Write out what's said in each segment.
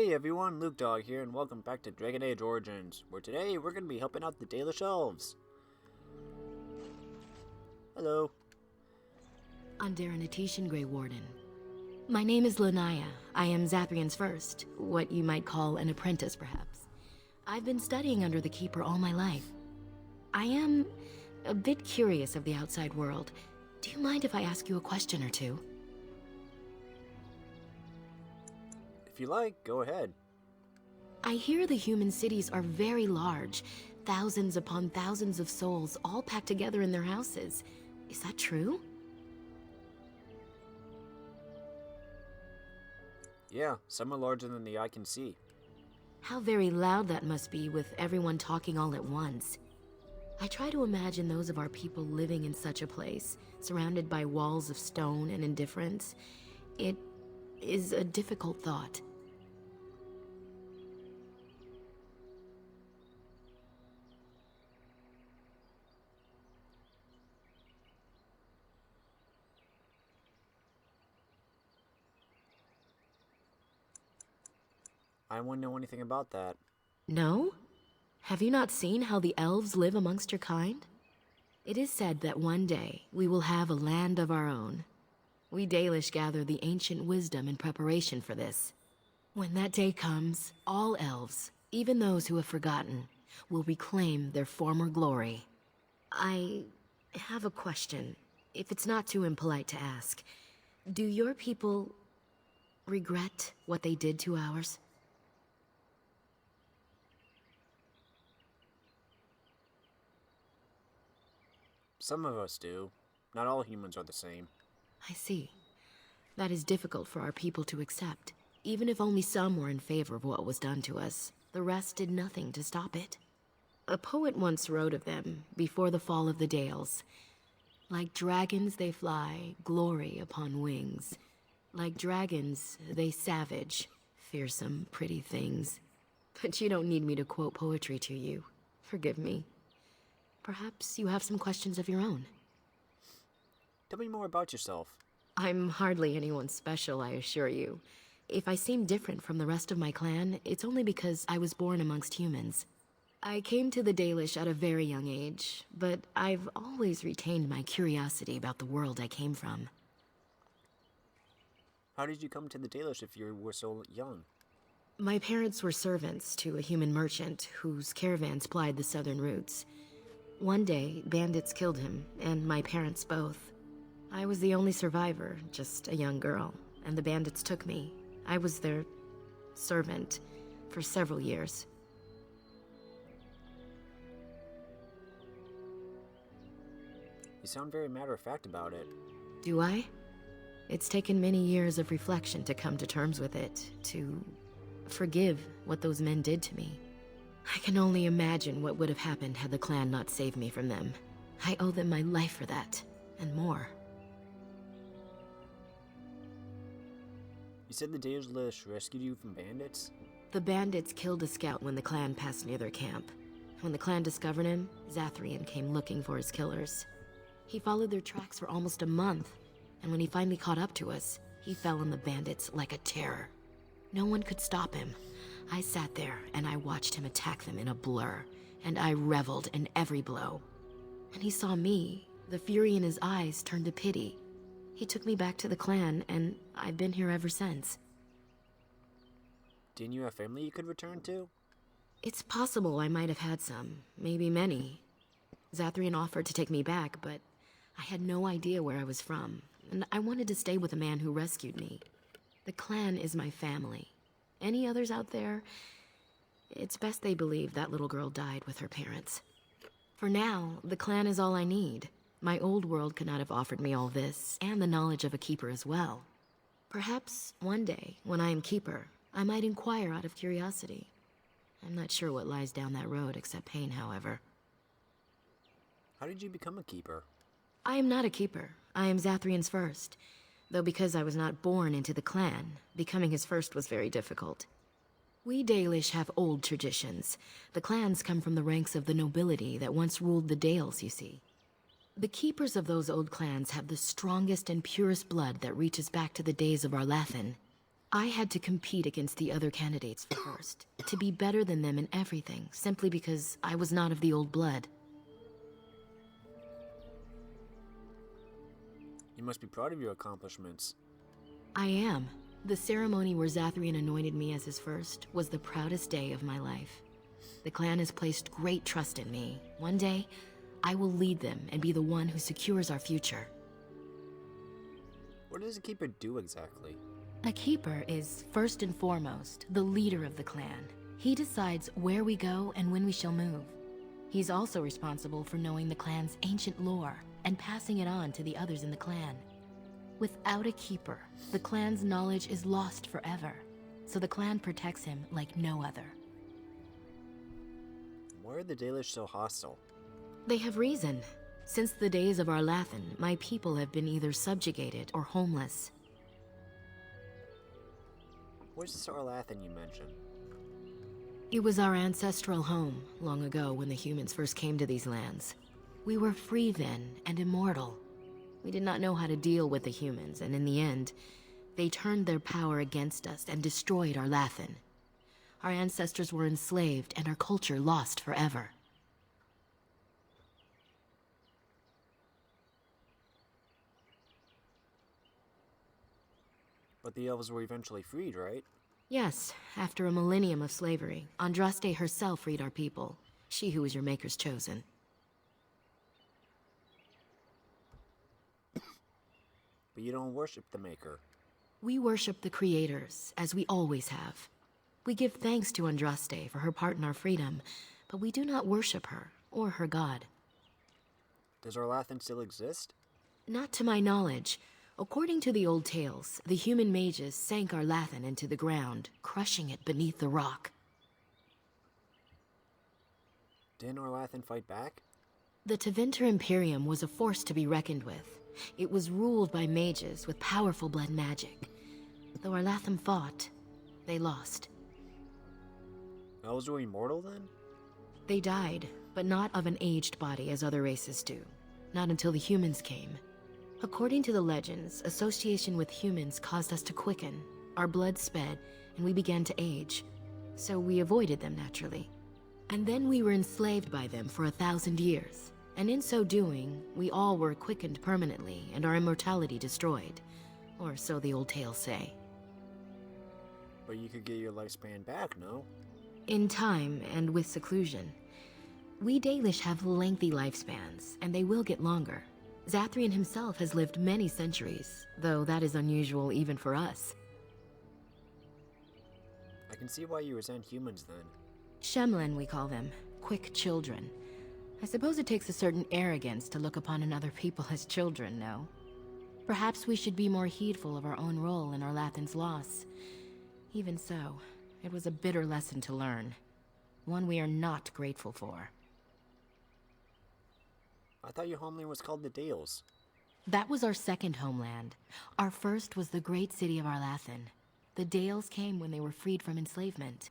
Hey everyone, Luke Dog here, and welcome back to Dragon Age Origins, where today we're going to be helping out the Dalish elves. Hello. Under Atishan, Grey Warden. My name is Lanaya. I am Zathrian's first, what you might call an apprentice, perhaps. I've been studying under the Keeper all my life. I am a bit curious of the outside world. Do you mind if I ask you a question or two? If you like, go ahead. I hear the human cities are very large, thousands upon thousands of souls all packed together in their houses. Is that true? Yeah, some are larger than the eye can see. How very loud that must be with everyone talking all at once. I try to imagine those of our people living in such a place, surrounded by walls of stone and indifference. It is a difficult thought. I wouldn't know anything about that. No? Have you not seen how the elves live amongst your kind? It is said that one day we will have a land of our own. We Dalish gather the ancient wisdom in preparation for this. When that day comes, all elves, even those who have forgotten, will reclaim their former glory. I have a question, if it's not too impolite to ask. Do your people regret what they did to ours? Some of us do. Not all humans are the same. I see. That is difficult for our people to accept. Even if only some were in favor of what was done to us, the rest did nothing to stop it. A poet once wrote of them, before the fall of the Dales. Like dragons they fly, glory upon wings. Like dragons, they savage, fearsome, pretty things. But you don't need me to quote poetry to you. Forgive me. Perhaps you have some questions of your own. Tell me more about yourself. I'm hardly anyone special, I assure you. If I seem different from the rest of my clan, it's only because I was born amongst humans. I came to the Dalish at a very young age, but I've always retained my curiosity about the world I came from. How did you come to the Dalish if you were so young? My parents were servants to a human merchant whose caravans plied the southern routes. One day, bandits killed him, and my parents both. I was the only survivor, just a young girl, and the bandits took me. I was their servant for several years. You sound very matter-of-fact about it. Do I? It's taken many years of reflection to come to terms with it, to forgive what those men did to me. I can only imagine what would have happened had the clan not saved me from them. I owe them my life for that, and more. You said the Dalish rescued you from bandits? The bandits killed a scout when the clan passed near their camp. When the clan discovered him, Zathrian came looking for his killers. He followed their tracks for almost a month, and when he finally caught up to us, he fell on the bandits like a terror. No one could stop him. I sat there and I watched him attack them in a blur, and I reveled in every blow. When he saw me, the fury in his eyes turned to pity. He took me back to the clan, and I've been here ever since. Didn't you have family you could return to? It's possible I might have had some, maybe many. Zathrian offered to take me back, but I had no idea where I was from, and I wanted to stay with the man who rescued me. The clan is my family. Any others out there? It's best they believe that little girl died with her parents. For now, the clan is all I need. My old world could not have offered me all this, and the knowledge of a keeper as well. Perhaps one day, when I am keeper, I might inquire out of curiosity. I'm not sure what lies down that road except pain, however. How did you become a keeper? I am not a keeper. I am Zathrian's first. Though because I was not born into the clan, becoming his first was very difficult. We Dalish have old traditions. The clans come from the ranks of the nobility that once ruled the Dales, you see. The keepers of those old clans have the strongest and purest blood that reaches back to the days of Arlathan. I had to compete against the other candidates first, to be better than them in everything, simply because I was not of the old blood. You must be proud of your accomplishments. I am. The ceremony where Zathrian anointed me as his first was the proudest day of my life. The clan has placed great trust in me. One day, I will lead them and be the one who secures our future. What does a keeper do exactly? A keeper is, first and foremost, the leader of the clan. He decides where we go and when we shall move. He's also responsible for knowing the clan's ancient lore and passing it on to the others in the clan. Without a keeper, the clan's knowledge is lost forever, so the clan protects him like no other. Why are the Dalish so hostile? They have reason. Since the days of Arlathan, my people have been either subjugated or homeless. Where's this Arlathan you mentioned? It was our ancestral home, long ago when the humans first came to these lands. We were free then, and immortal. We did not know how to deal with the humans, and in the end, they turned their power against us and destroyed Arlathan. Our ancestors were enslaved, and our culture lost forever. But the elves were eventually freed, right? Yes, after a millennium of slavery, Andraste herself freed our people. She who was your maker's chosen. But you don't worship the Maker. We worship the creators, as we always have. We give thanks to Andraste for her part in our freedom, but we do not worship her, or her god. Does Arlathan still exist? Not to my knowledge. According to the old tales, the human mages sank Arlathan into the ground, crushing it beneath the rock. Didn't Arlathan fight back? The Tevinter Imperium was a force to be reckoned with. It was ruled by mages with powerful blood magic. Though Arlathan fought, they lost. Elves were immortal then? They died, but not of an aged body as other races do. Not until the humans came. According to the legends, association with humans caused us to quicken. Our blood sped, and we began to age. So we avoided them naturally. And then we were enslaved by them for 1,000 years. And in so doing, we all were quickened permanently and our immortality destroyed. Or so the old tales say. But you could get your lifespan back, no? In time and with seclusion. We Dalish have lengthy lifespans, and they will get longer. Zathrian himself has lived many centuries, though that is unusual even for us. I can see why you resent humans then. Shemlin, we call them. Quick children. I suppose it takes a certain arrogance to look upon another people as children, no? Perhaps we should be more heedful of our own role in Arlathan's loss. Even so, it was a bitter lesson to learn. One we are not grateful for. I thought your homeland was called the Dales. That was our second homeland. Our first was the great city of Arlathan. The Dales came when they were freed from enslavement.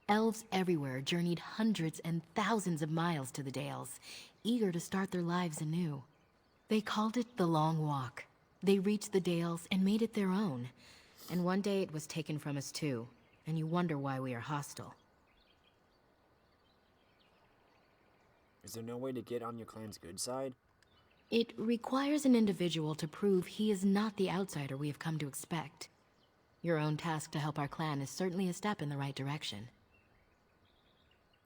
Elves everywhere journeyed hundreds and thousands of miles to the Dales, eager to start their lives anew. They called it the Long Walk. They reached the Dales and made it their own. And one day it was taken from us too, and you wonder why we are hostile. Is there no way to get on your clan's good side? It requires an individual to prove he is not the outsider we have come to expect. Your own task to help our clan is certainly a step in the right direction.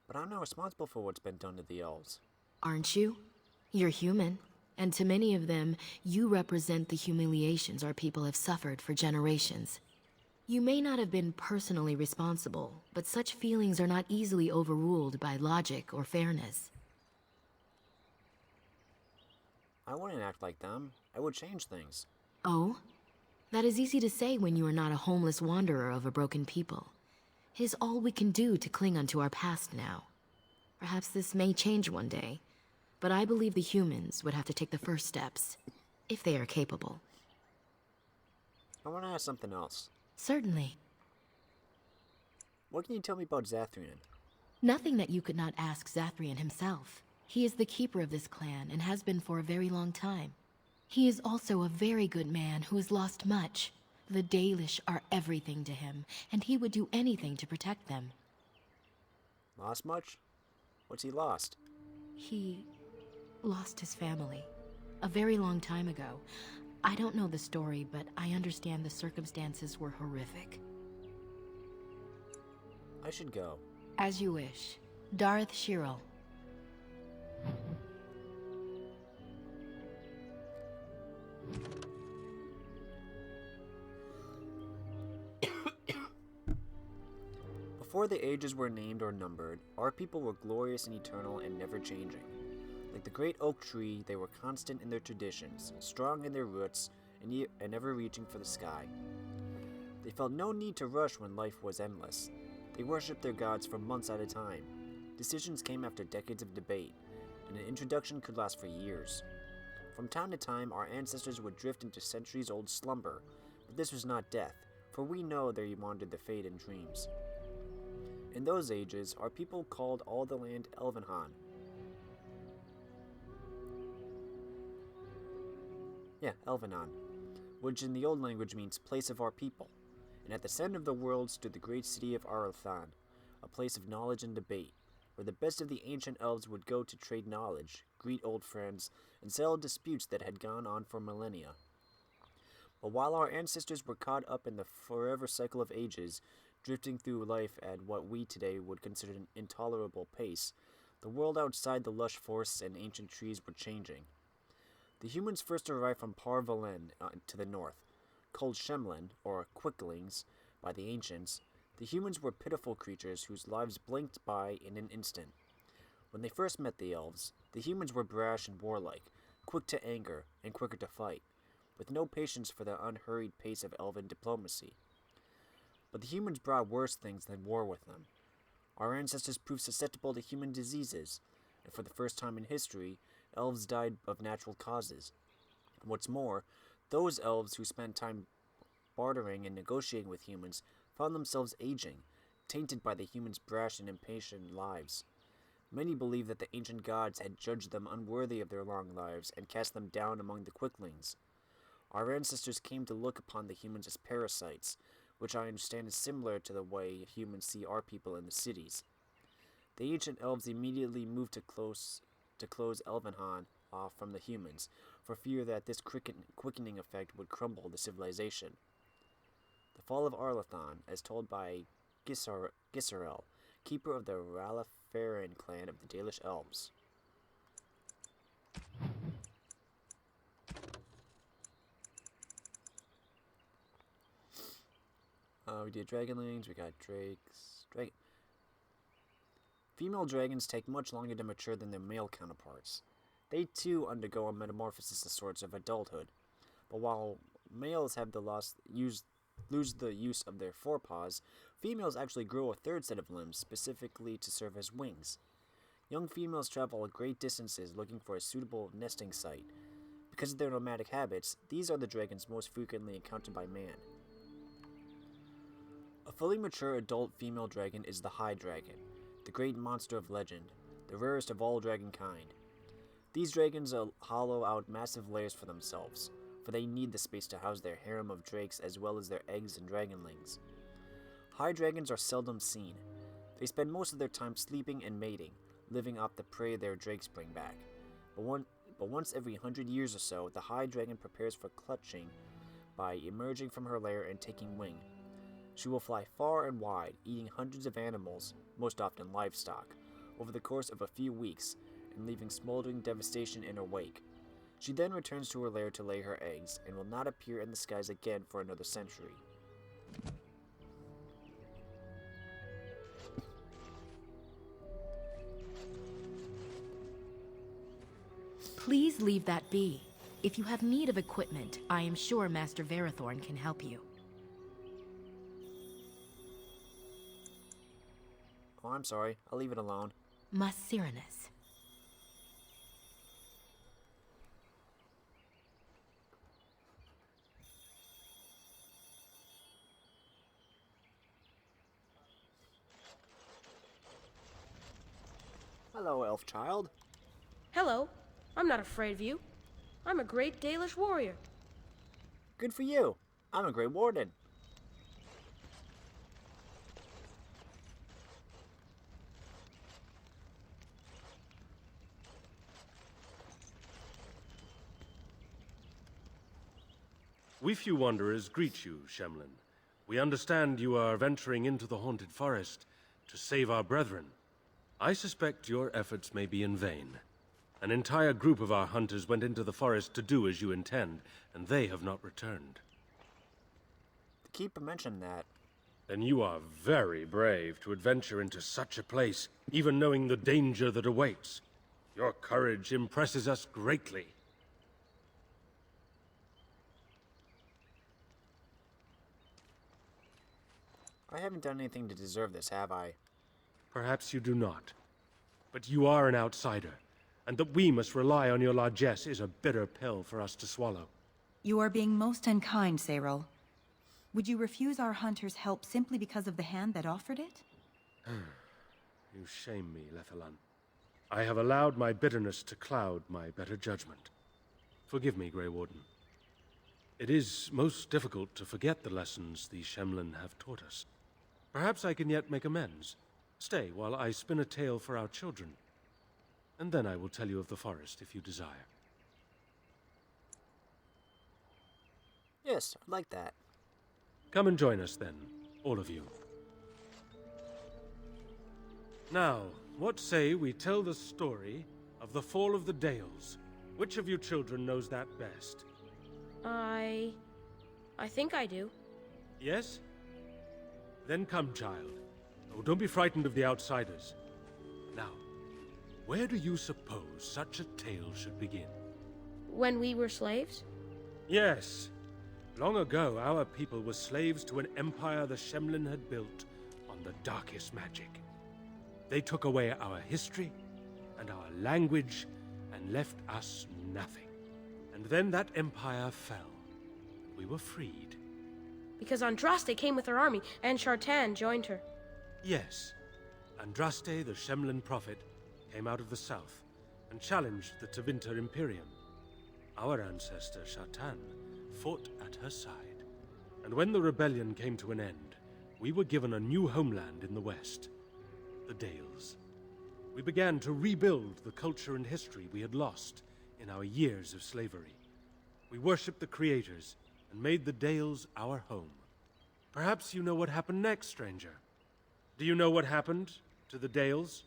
But I'm not responsible for what's been done to the elves. Aren't you? You're human, and to many of them, you represent the humiliations our people have suffered for generations. You may not have been personally responsible, but such feelings are not easily overruled by logic or fairness. I wouldn't act like them. I would change things. Oh? That is easy to say when you are not a homeless wanderer of a broken people. It is all we can do to cling onto our past now. Perhaps this may change one day, but I believe the humans would have to take the first steps, if they are capable. I want to ask something else. Certainly. What can you tell me about Zathrian? Nothing that you could not ask Zathrian himself. He is the keeper of this clan and has been for a very long time. He is also a very good man who has lost much, The Dalish are everything to him, and he would do anything to protect them. Lost much? What's he lost? He lost his family a very long time ago. I don't know the story, but I understand the circumstances were horrific. I should go. As you wish. Darth Shirel. Before the ages were named or numbered, our people were glorious and eternal and never changing. Like the great oak tree, they were constant in their traditions, strong in their roots, and ever reaching for the sky. They felt no need to rush when life was endless. They worshipped their gods for months at a time. Decisions came after decades of debate, and an introduction could last for years. From time to time, our ancestors would drift into centuries-old slumber, but this was not death, for we know they wandered the fate in dreams. In those ages, our people called all the land Elvenhan. Elvenhan, which in the old language means place of our people. And at the center of the world stood the great city of Aedan, a place of knowledge and debate, where the best of the ancient elves would go to trade knowledge, greet old friends, and settle disputes that had gone on for millennia. But while our ancestors were caught up in the forever cycle of ages, drifting through life at what we today would consider an intolerable pace, the world outside the lush forests and ancient trees were changing. The humans first arrived from Par Valen to the north. Called Shemlin, or Quicklings, by the ancients, the humans were pitiful creatures whose lives blinked by in an instant. When they first met the elves, the humans were brash and warlike, quick to anger and quicker to fight, with no patience for the unhurried pace of elven diplomacy. But the humans brought worse things than war with them. Our ancestors proved susceptible to human diseases, and for the first time in history, elves died of natural causes. What's more, those elves who spent time bartering and negotiating with humans found themselves aging, tainted by the humans' brash and impatient lives. Many believed that the ancient gods had judged them unworthy of their long lives and cast them down among the Quicklings. Our ancestors came to look upon the humans as parasites, which I understand is similar to the way humans see our people in the cities. The ancient elves immediately moved to close Elvenhan off from the humans, for fear that this quickening effect would crumble the civilization. The fall of Arlathan, as told by Gisarel, keeper of the Ralafarin clan of the Dalish elves. We did dragonlings, we got drakes. Female dragons take much longer to mature than their male counterparts. They too undergo a metamorphosis of sorts of adulthood, but while males have lose the use of their forepaws, females actually grow a third set of limbs specifically to serve as wings. Young females travel great distances looking for a suitable nesting site. Because of their nomadic habits, these are the dragons most frequently encountered by man. A fully mature adult female dragon is the High Dragon, the great monster of legend, the rarest of all dragonkind. These dragons hollow out massive lairs for themselves, for they need the space to house their harem of drakes as well as their eggs and dragonlings. High dragons are seldom seen. They spend most of their time sleeping and mating, living off the prey their drakes bring back. But once every 100 years or so, the High Dragon prepares for clutching by emerging from her lair and taking wing. She will fly far and wide, eating hundreds of animals, most often livestock, over the course of a few weeks, and leaving smoldering devastation in her wake. She then returns to her lair to lay her eggs, and will not appear in the skies again for another century. Please leave that be. If you have need of equipment, I am sure Master Verathorn can help you. Oh, I'm sorry. I'll leave it alone. Macirinus. Hello, elf child. Hello. I'm not afraid of you. I'm a great Dalish warrior. Good for you. I'm a Grey Warden. We few wanderers greet you, Shemlin. We understand you are venturing into the haunted forest to save our brethren. I suspect your efforts may be in vain. An entire group of our hunters went into the forest to do as you intend, and they have not returned. The Keeper mentioned that. Then you are very brave to adventure into such a place, even knowing the danger that awaits. Your courage impresses us greatly. I haven't done anything to deserve this, have I? Perhaps you do not. But you are an outsider, and that we must rely on your largesse is a bitter pill for us to swallow. You are being most unkind, Cyril. Would you refuse our hunters' help simply because of the hand that offered it? You shame me, Lethalan. I have allowed my bitterness to cloud my better judgment. Forgive me, Grey Warden. It is most difficult to forget the lessons the Shemlin have taught us. Perhaps I can yet make amends. Stay while I spin a tale for our children, and then I will tell you of the forest if you desire. Yes, I'd like that. Come and join us then, all of you. Now, what say we tell the story of the fall of the Dales? Which of you children knows that best? I think I do. Yes? Then come, child. Oh, don't be frightened of the outsiders. Now, where do you suppose such a tale should begin? When we were slaves? Yes. Long ago, our people were slaves to an empire the Shemlin had built on the darkest magic. They took away our history and our language and left us nothing. And then that empire fell. We were freed. Because Andraste came with her army, and Shartan joined her. Yes. Andraste, the Shemlin prophet, came out of the south and challenged the Tevinter Imperium. Our ancestor, Shartan, fought at her side. And when the rebellion came to an end, we were given a new homeland in the west, the Dales. We began to rebuild the culture and history we had lost in our years of slavery. We worshipped the creators and made the Dales our home. Perhaps you know what happened next, stranger. Do you know what happened to the Dales?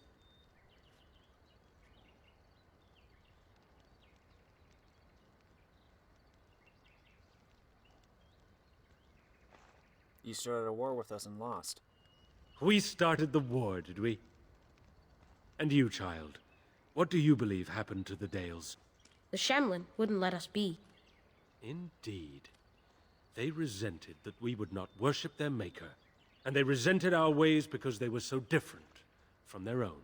You started a war with us and lost. We started the war, did we? And you, child, what do you believe happened to the Dales? The Shemlin wouldn't let us be. Indeed. They resented that we would not worship their maker, and they resented our ways because they were so different from their own.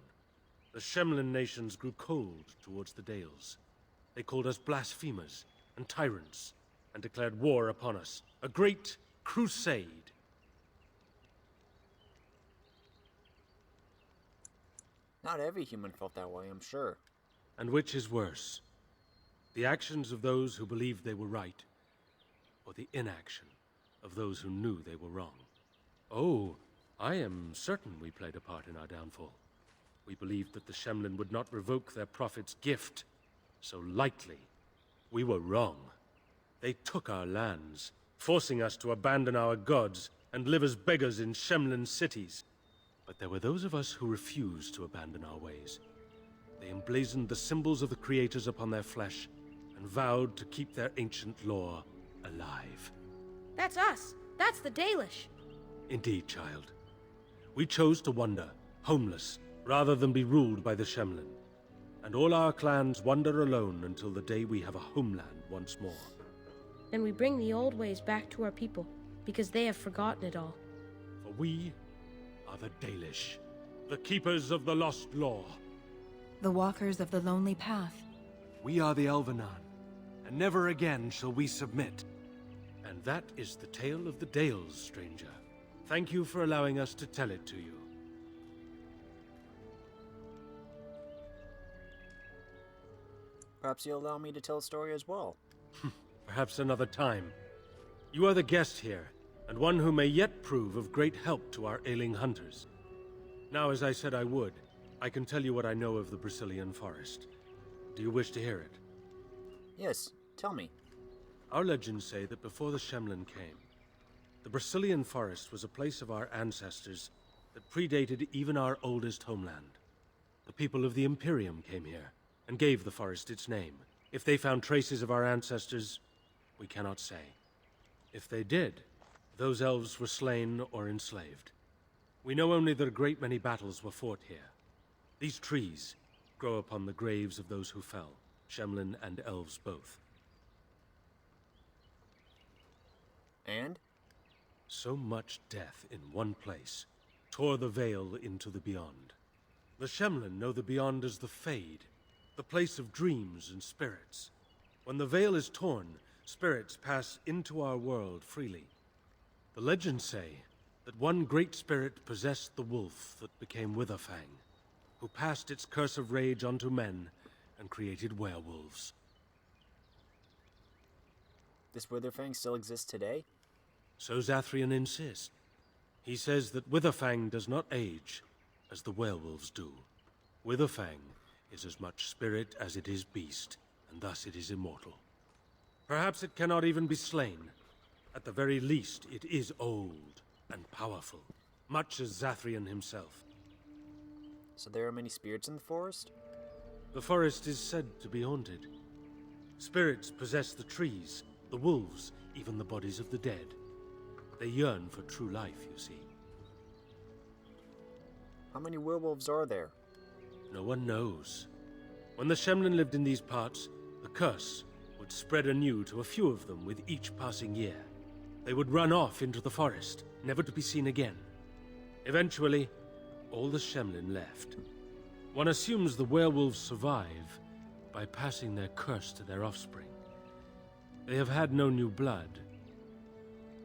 The Shemlin nations grew cold towards the Dales. They called us blasphemers and tyrants, and declared war upon us, a great crusade. Not every human felt that way, I'm sure. And which is worse? The actions of those who believed they were right, or the inaction of those who knew they were wrong? Oh, I am certain we played a part in our downfall. We believed that the Shemlin would not revoke their prophet's gift so lightly. We were wrong. They took our lands, forcing us to abandon our gods and live as beggars in Shemlin cities. But there were those of us who refused to abandon our ways. They emblazoned the symbols of the creators upon their flesh and vowed to keep their ancient lore alive. That's us. That's the Dalish. Indeed, child. We chose to wander, homeless, rather than be ruled by the Shemlin. And all our clans wander alone until the day we have a homeland once more. And we bring the old ways back to our people, because they have forgotten it all. For we are the Dalish, the keepers of the lost law. The walkers of the lonely path. We are the Elvenan, and never again shall we submit. And that is the tale of the Dales, stranger. Thank you for allowing us to tell it to you. Perhaps you'll allow me to tell a story as well. Perhaps another time. You are the guest here, and one who may yet prove of great help to our ailing hunters. Now, as I said I would, I can tell you what I know of the Brazilian forest. Do you wish to hear it? Yes, tell me. Our legends say that before the Shemlin came, the Brazilian forest was a place of our ancestors that predated even our oldest homeland. The people of the Imperium came here, and gave the forest its name. If they found traces of our ancestors, we cannot say. If they did, those elves were slain or enslaved. We know only that a great many battles were fought here. These trees grow upon the graves of those who fell, Shemlin and elves both. And? So much death in one place tore the veil into the beyond. The Shemlin know the beyond as the Fade, the place of dreams and spirits. When the veil is torn, spirits pass into our world freely. The legends say that one great spirit possessed the wolf that became Witherfang, who passed its curse of rage onto men and created werewolves. This Witherfang still exists today? So Zathrian insists. He says that Witherfang does not age as the werewolves do. Witherfang is as much spirit as it is beast, and thus it is immortal. Perhaps it cannot even be slain. At the very least, it is old and powerful, much as Zathrian himself. So there are many spirits in the forest? The forest is said to be haunted. Spirits possess the trees, the wolves, even the bodies of the dead. They yearn for true life, you see. How many werewolves are there? No one knows. When the Shemlin lived in these parts, the curse would spread anew to a few of them with each passing year. They would run off into the forest, never to be seen again. Eventually, all the Shemlin left. One assumes the werewolves survive by passing their curse to their offspring. They have had no new blood.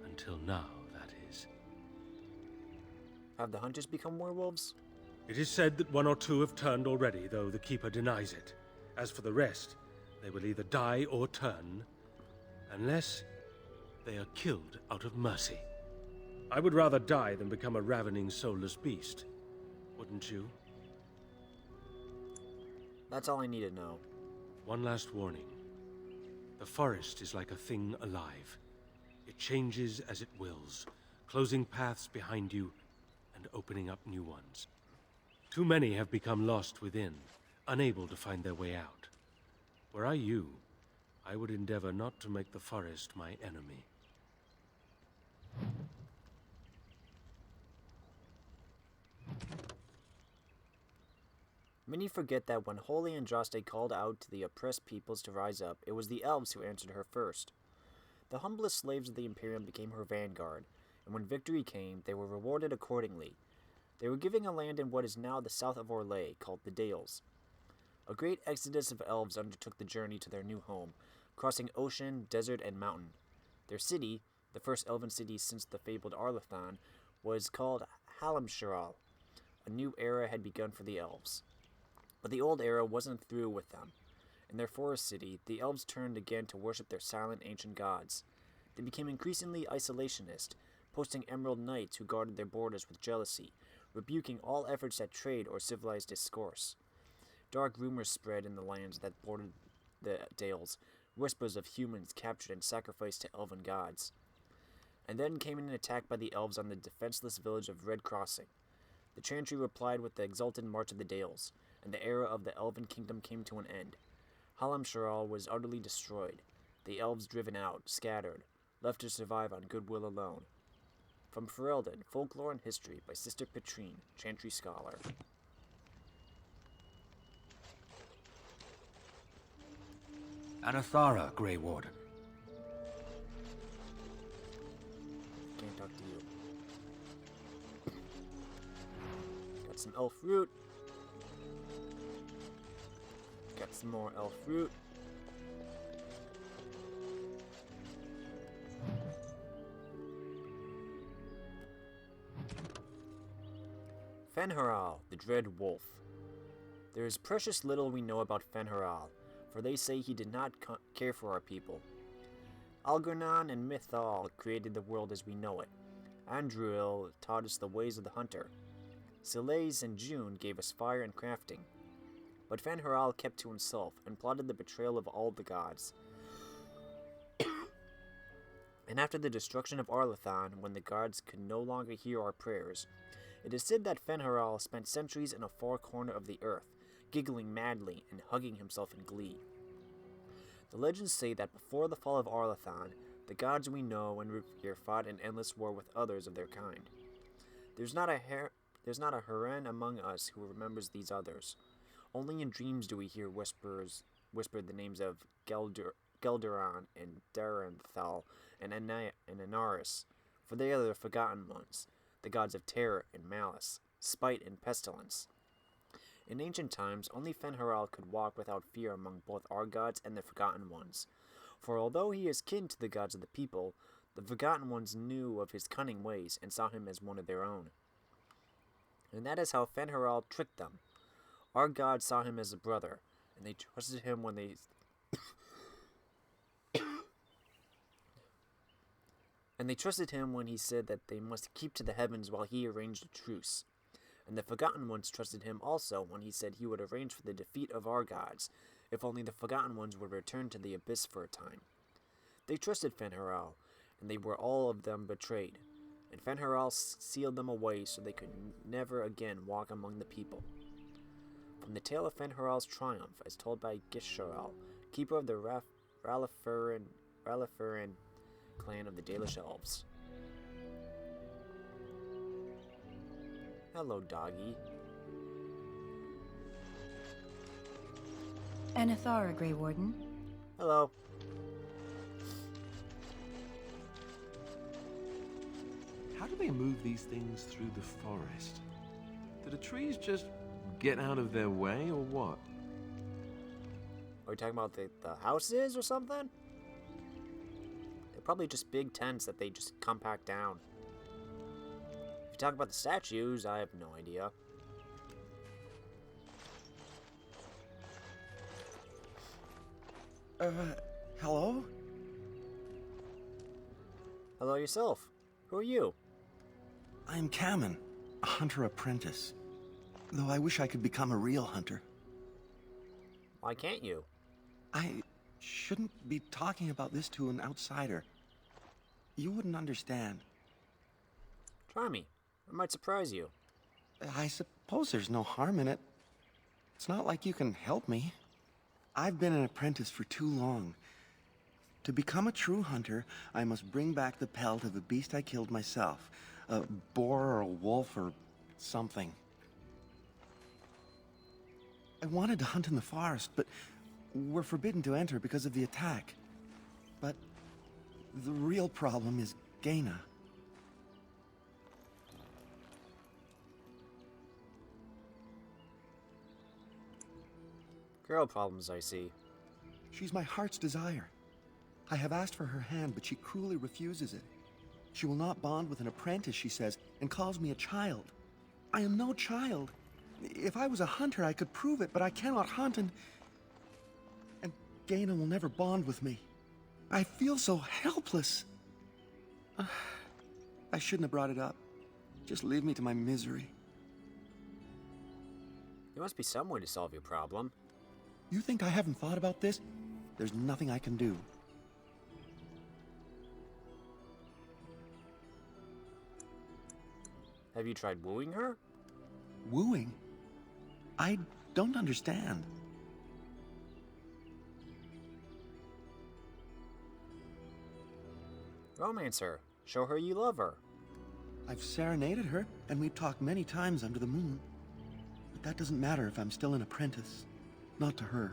Until now, that is. Have the hunters become werewolves? It is said that one or two have turned already, though the Keeper denies it. As for the rest, they will either die or turn, unless they are killed out of mercy. I would rather die than become a ravening, soulless beast. Wouldn't you? That's all I need to know. One last warning. The forest is like a thing alive. It changes as it wills, closing paths behind you and opening up new ones. Too many have become lost within, unable to find their way out. Were I you, I would endeavor not to make the forest my enemy. Many forget that when Holy Andraste called out to the oppressed peoples to rise up, it was the elves who answered her first. The humblest slaves of the Imperium became her vanguard, and when victory came, they were rewarded accordingly. They were given a land in what is now the south of Orlais, called the Dales. A great exodus of elves undertook the journey to their new home, crossing ocean, desert, and mountain. Their city, the first elven city since the fabled Arlathan, was called Halimsharal. A new era had begun for the elves. But the old era wasn't through with them. In their forest city, the elves turned again to worship their silent ancient gods. They became increasingly isolationist, posting emerald knights who guarded their borders with jealousy, rebuking all efforts at trade or civilized discourse. Dark rumors spread in the lands that bordered the Dales, whispers of humans captured and sacrificed to elven gods. And then came an attack by the elves on the defenseless village of Red Crossing. The Chantry replied with the exultant march of the Dales, and the era of the elven kingdom came to an end. Halimsharal was utterly destroyed, the elves driven out, scattered, left to survive on goodwill alone. From Ferelden, Folklore and History by Sister Petrine, Chantry Scholar. Anathara, Grey Warden. Can't talk to you. Got some elf fruit. Got some more elf fruit. Fenharal, the Dread Wolf. There is precious little we know about Fenharal, for they say he did not care for our people. Algernon and Mythal created the world as we know it. Andruil taught us the ways of the hunter. Sileys and June gave us fire and crafting. But Fen'Haral kept to himself and plotted the betrayal of all the gods. And after the destruction of Arlathan, when the gods could no longer hear our prayers, it is said that Fen'Haral spent centuries in a far corner of the earth, giggling madly and hugging himself in glee. The legends say that before the fall of Arlathan, the gods we know and revere fought an endless war with others of their kind. There's not a Heren among us who remembers these others. Only in dreams do we hear whisper the names of Gelderon and Darenthal and Anaris, for they are the forgotten ones, the gods of terror and malice, spite and pestilence. In ancient times, only Fen'Haral could walk without fear among both our gods and the Forgotten Ones. For although he is kin to the gods of the people, the Forgotten Ones knew of his cunning ways and saw him as one of their own. And that is how Fen'Haral tricked them. Our gods saw him as a brother, and they trusted him when they he said that they must keep to the heavens while he arranged a truce. And the Forgotten Ones trusted him also when he said he would arrange for the defeat of our gods, if only the Forgotten Ones would return to the abyss for a time. They trusted Fen'Haral, and they were all of them betrayed, and Fen'Haral sealed them away so they could never again walk among the people. From the tale of Fen'Haral's triumph, as told by Gisharal, keeper of the Ralafurin clan of the Dalish elves. Hello, doggy. Anathara, Grey Warden. Hello. How do they move these things through the forest? Do the trees just get out of their way, or what? Are we talking about the houses or something? They're probably just big tents that they just compact down. If you talk about the statues, I have no idea. Hello? Hello yourself. Who are you? I'm Kamen, a hunter apprentice. Though I wish I could become a real hunter. Why can't you? I shouldn't be talking about this to an outsider. You wouldn't understand. Try me. It might surprise you. I suppose there's no harm in it. It's not like you can help me. I've been an apprentice for too long. To become a true hunter, I must bring back the pelt of a beast I killed myself. A boar or a wolf or something. I wanted to hunt in the forest, but we're forbidden to enter because of the attack. But the real problem is Gaina. Girl problems, I see. She's my heart's desire. I have asked for her hand, but she cruelly refuses it. She will not bond with an apprentice, she says, and calls me a child. I am no child. If I was a hunter, I could prove it, but I cannot hunt, and Gaina will never bond with me. I feel so helpless. I shouldn't have brought it up. Just leave me to my misery. There must be some way to solve your problem. You think I haven't thought about this? There's nothing I can do. Have you tried wooing her? Wooing? I don't understand. Romance her. Show her you love her. I've serenaded her, and we've talked many times under the moon. But that doesn't matter if I'm still an apprentice. Not to her.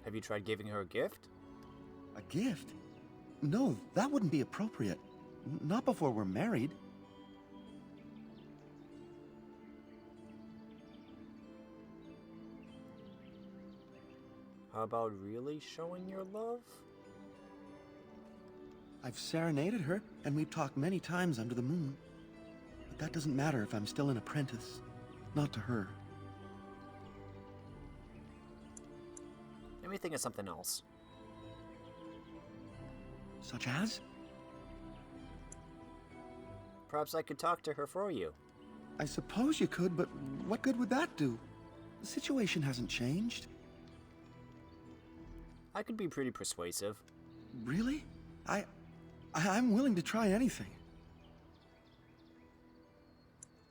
Have you tried giving her a gift? A gift? No, that wouldn't be appropriate. Not before we're married. How about really showing your love? I've serenaded her, and we've talked many times under the moon. But that doesn't matter if I'm still an apprentice. Not to her. me think of something else. Such as? Perhaps I could talk to her for you. I suppose you could, but what good would that do? The situation hasn't changed. I could be pretty persuasive. Really? I'm willing to try anything.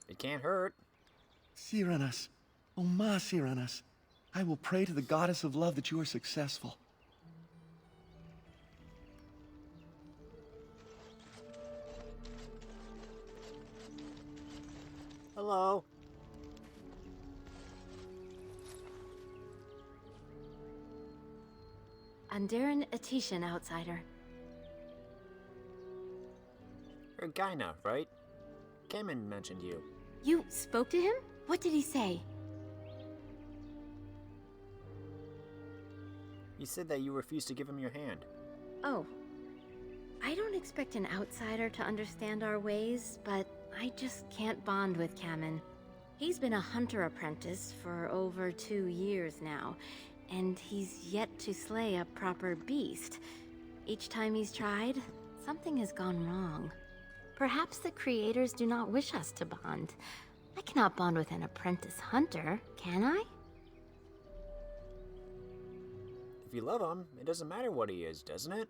It can't hurt. Siranas. Oh, ma Siranas. I will pray to the goddess of love that you are successful. Hello. Andaran Atishan, outsider. You're Gaina, right? Kamen mentioned you. You spoke to him? What did he say? He said that you refused to give him your hand. Oh. I don't expect an outsider to understand our ways, but I just can't bond with Kamen. He's been a hunter apprentice for over 2 years now, and he's yet to slay a proper beast. Each time he's tried, something has gone wrong. Perhaps the creators do not wish us to bond. I cannot bond with an apprentice hunter, can I? If you love him, it doesn't matter what he is, doesn't it?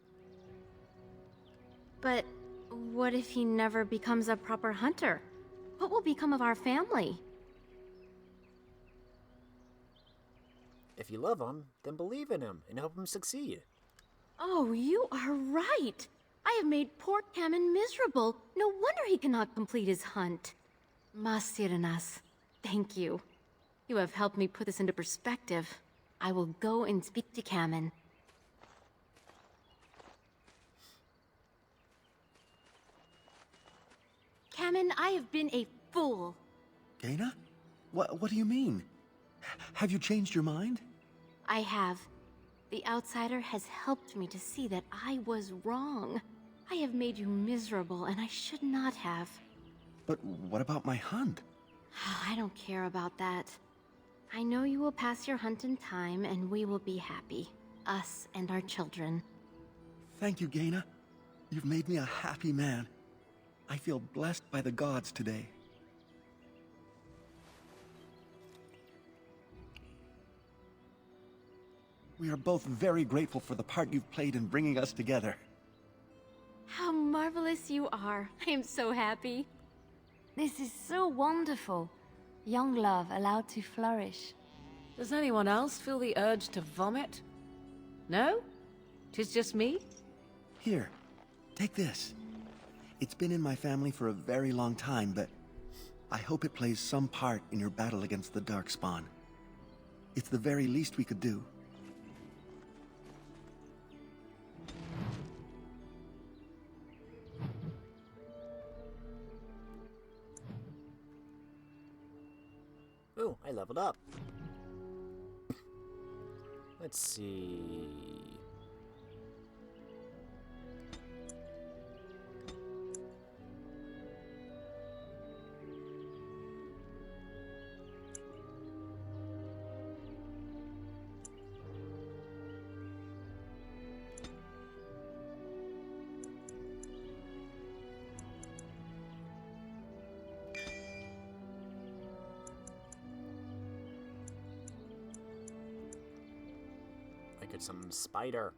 But what if he never becomes a proper hunter? What will become of our family? If you love him, then believe in him and help him succeed. Oh, you are right. I have made poor Kamen miserable. No wonder he cannot complete his hunt. Masiranas, thank you. You have helped me put this into perspective. I will go and speak to Kamen. Kamen, I have been a fool. Gaina? What do you mean? Have you changed your mind? I have. The outsider has helped me to see that I was wrong. I have made you miserable, and I should not have. But what about my hunt? I don't care about that. I know you will pass your hunt in time, and we will be happy. Us and our children. Thank you, Gaina. You've made me a happy man. I feel blessed by the gods today. We are both very grateful for the part you've played in bringing us together. How marvelous you are. I am so happy. This is so wonderful. Young love allowed to flourish. Does anyone else feel the urge to vomit? No? 'Tis just me? Here, take this. It's been in my family for a very long time, but I hope it plays some part in your battle against the Darkspawn. It's the very least we could do. Ooh, I leveled up. Let's see. I get some spider.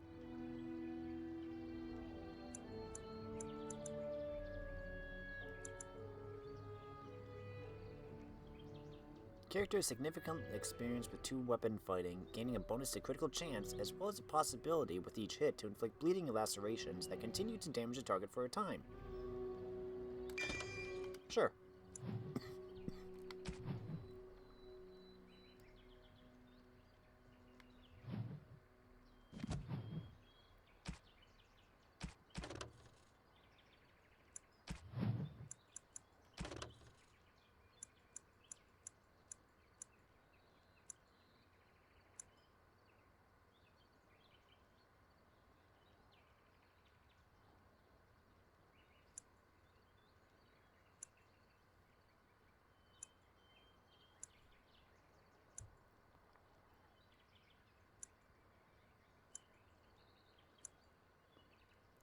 Character has significant experience with 2-weapon fighting, gaining a bonus to critical chance, as well as a possibility with each hit to inflict bleeding and lacerations that continue to damage the target for a time. Sure.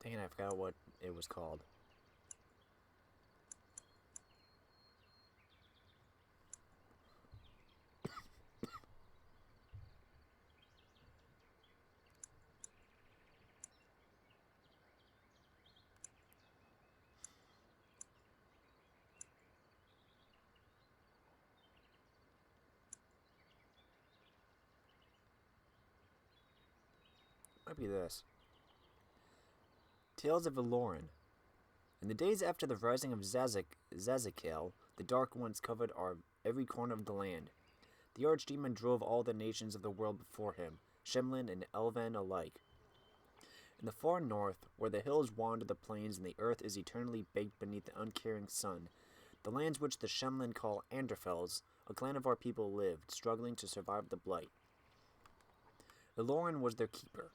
Dang it, I forgot what it was called. Might be this. Tales of Eloran. In the days after the rising of Zazakel, the Dark Ones covered every corner of the land. The Archdemon drove all the nations of the world before him, Shemlin and Elven alike. In the far north, where the hills wander the plains and the earth is eternally baked beneath the uncaring sun, the lands which the Shemlin call Anderfels, a clan of our people lived, struggling to survive the blight. Eloran was their keeper.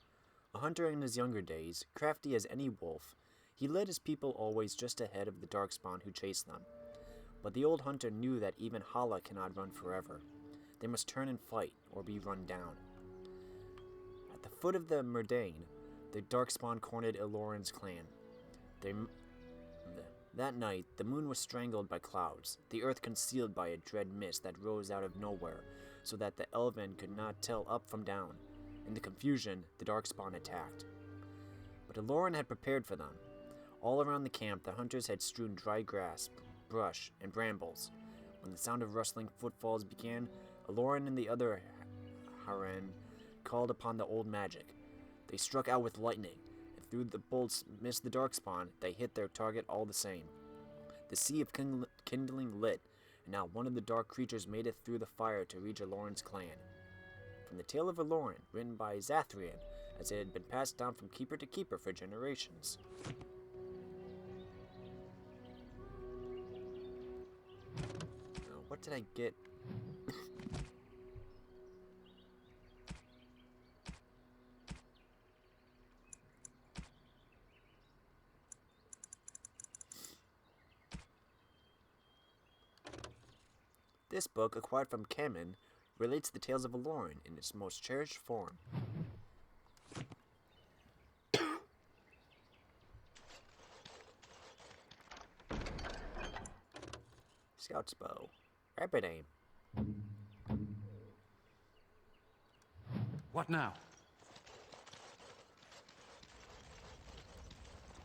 A hunter in his younger days, crafty as any wolf, he led his people always just ahead of the darkspawn who chased them. But the old hunter knew that even Hala cannot run forever. They must turn and fight, or be run down. At the foot of the Murdain, the darkspawn cornered Eloran's clan. That night, the moon was strangled by clouds, the earth concealed by a dread mist that rose out of nowhere, so that the Elven could not tell up from down. In the confusion, the darkspawn attacked. But Eloran had prepared for them. All around the camp, the hunters had strewn dry grass, brush, and brambles. When the sound of rustling footfalls began, Eloran and the other Haren called upon the old magic. They struck out with lightning, and through the bolts missed the darkspawn. They hit their target all the same. The sea of kindling lit, and now one of the dark creatures made it through the fire to reach Eloran's clan. From the Tale of Eloran, written by Zathrian, as it had been passed down from keeper to keeper for generations. Now, what did I get? This book, acquired from Kamen, relates the tales of Eloran in its most cherished form. Scout's bow. Rapid aim. What now?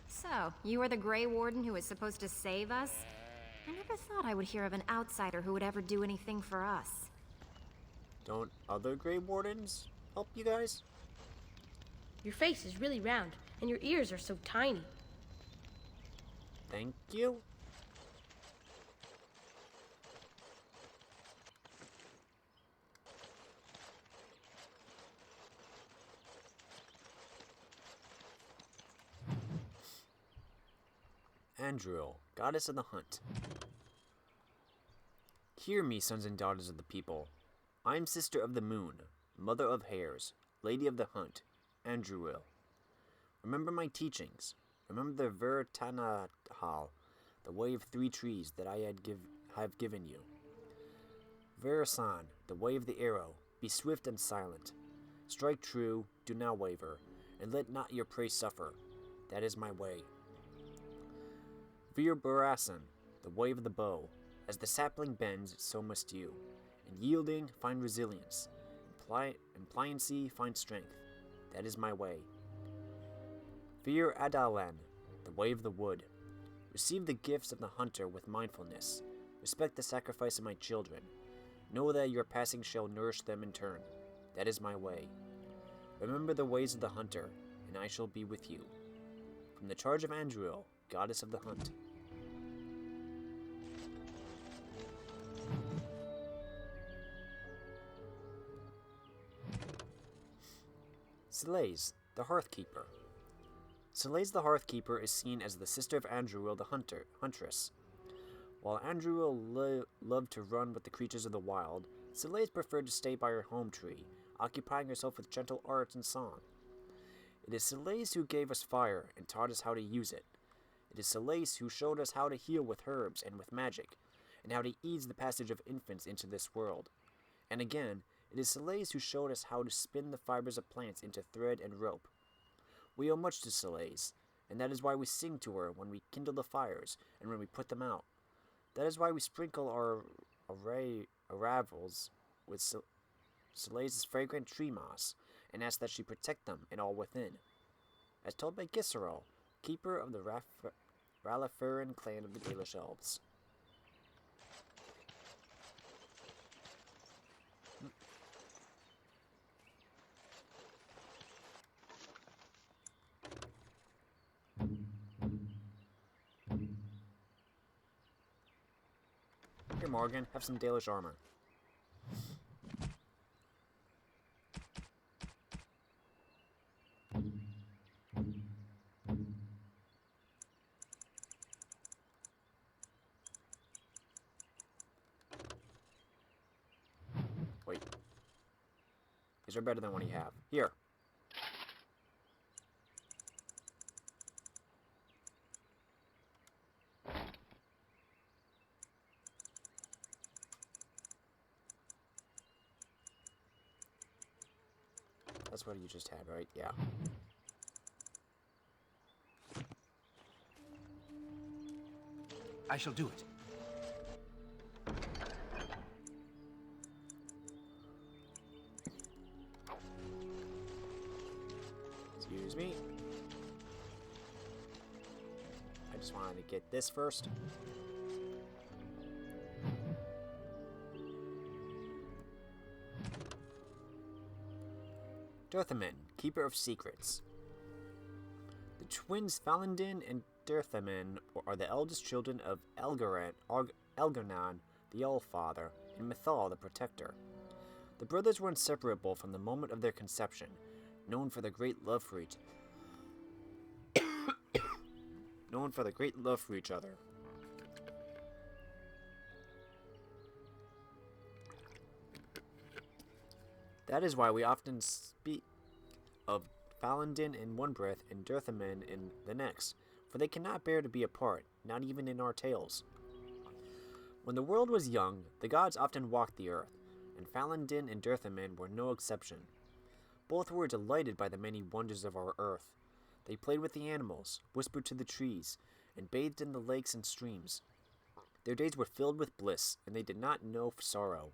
So, you are the Grey Warden who is supposed to save us? I never thought I would hear of an outsider who would ever do anything for us. Don't other Grey Wardens help you guys? Your face is really round, and your ears are so tiny. Thank you. Andruil, goddess of the hunt. Hear me, sons and daughters of the people. I am sister of the moon, mother of hares, lady of the hunt, Andruil. Remember my teachings. Remember the Vertanahal, the way of 3 trees that I have given you. Verasan, the way of the arrow. Be swift and silent. Strike true, do not waver, and let not your prey suffer. That is my way. Vir Barasan, the way of the bow. As the sapling bends, so must you. In yielding, find resilience. In pliancy, find strength. That is my way. Vir Adalan, the way of the wood. Receive the gifts of the hunter with mindfulness. Respect the sacrifice of my children. Know that your passing shall nourish them in turn. That is my way. Remember the ways of the hunter, and I shall be with you. From the charge of Andruil, goddess of the hunt. Selaise, the Hearthkeeper. Selaise the Hearthkeeper is seen as the sister of Andruil the huntress. While Andruil loved to run with the creatures of the wild, Selaise preferred to stay by her home tree, occupying herself with gentle arts and song. It is Selaise who gave us fire and taught us how to use it. It is Selaise who showed us how to heal with herbs and with magic, and how to ease the passage of infants into this world. And again, it is Selaise who showed us how to spin the fibers of plants into thread and rope. We owe much to Selaise, and that is why we sing to her when we kindle the fires and when we put them out. That is why we sprinkle our aravels with Soleil's fragrant tree moss, and ask that she protect them and all within. As told by Gisserol, keeper of the Ralaferan clan of the Dalish elves. Here, Morgan, have some Dalish armor. Wait. These are better than what you have. Here. That's what you just had, right? Yeah. I shall do it. Excuse me. I just wanted to get this first. Dirthamin, Keeper of Secrets. The twins Falandin and Dirthamin are the eldest children of Elgarnan, the All-Father, and Mithal, the Protector. The brothers were inseparable from the moment of their conception, known for their great love for each other. That is why we often speak of Falandin in one breath and Dirthamin in the next, for they cannot bear to be apart, not even in our tales. When the world was young, the gods often walked the earth, and Falandin and Dirthamin were no exception. Both were delighted by the many wonders of our earth. They played with the animals, whispered to the trees, and bathed in the lakes and streams. Their days were filled with bliss, and they did not know sorrow.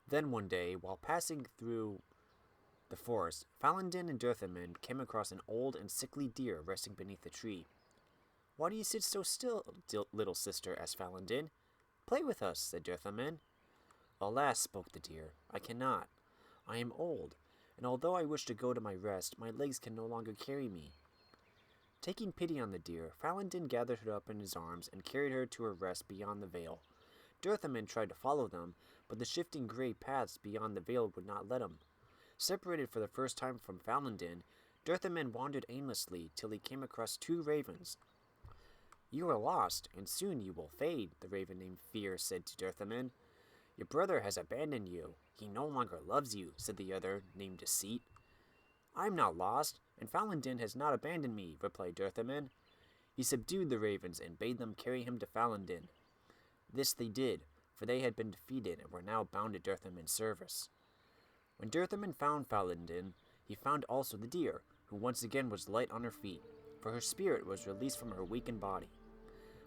Then one day, while passing through the forest, Falandin and Dirthamin came across an old and sickly deer resting beneath a tree. "Why do you sit so still, little sister?" asked Falandin. "Play with us," said Dirthamin. "Alas," spoke the deer, "I cannot. I am old, and although I wish to go to my rest, my legs can no longer carry me." Taking pity on the deer, Falandin gathered her up in his arms and carried her to her rest beyond the vale. Dirthamin tried to follow them, but the shifting gray paths beyond the vale would not let him. Separated for the first time from Falandin, Dirthamin wandered aimlessly till he came across two ravens. "You are lost, and soon you will fade," the raven named Fear said to Dirthamin. "Your brother has abandoned you. He no longer loves you," said the other, named Deceit. "I am not lost, and Falandin has not abandoned me," replied Dirthamin. He subdued the ravens and bade them carry him to Falandin. This they did, for they had been defeated and were now bound to Dirthamin's service. When Dirthamin found Falandin, he found also the deer, who once again was light on her feet, for her spirit was released from her weakened body.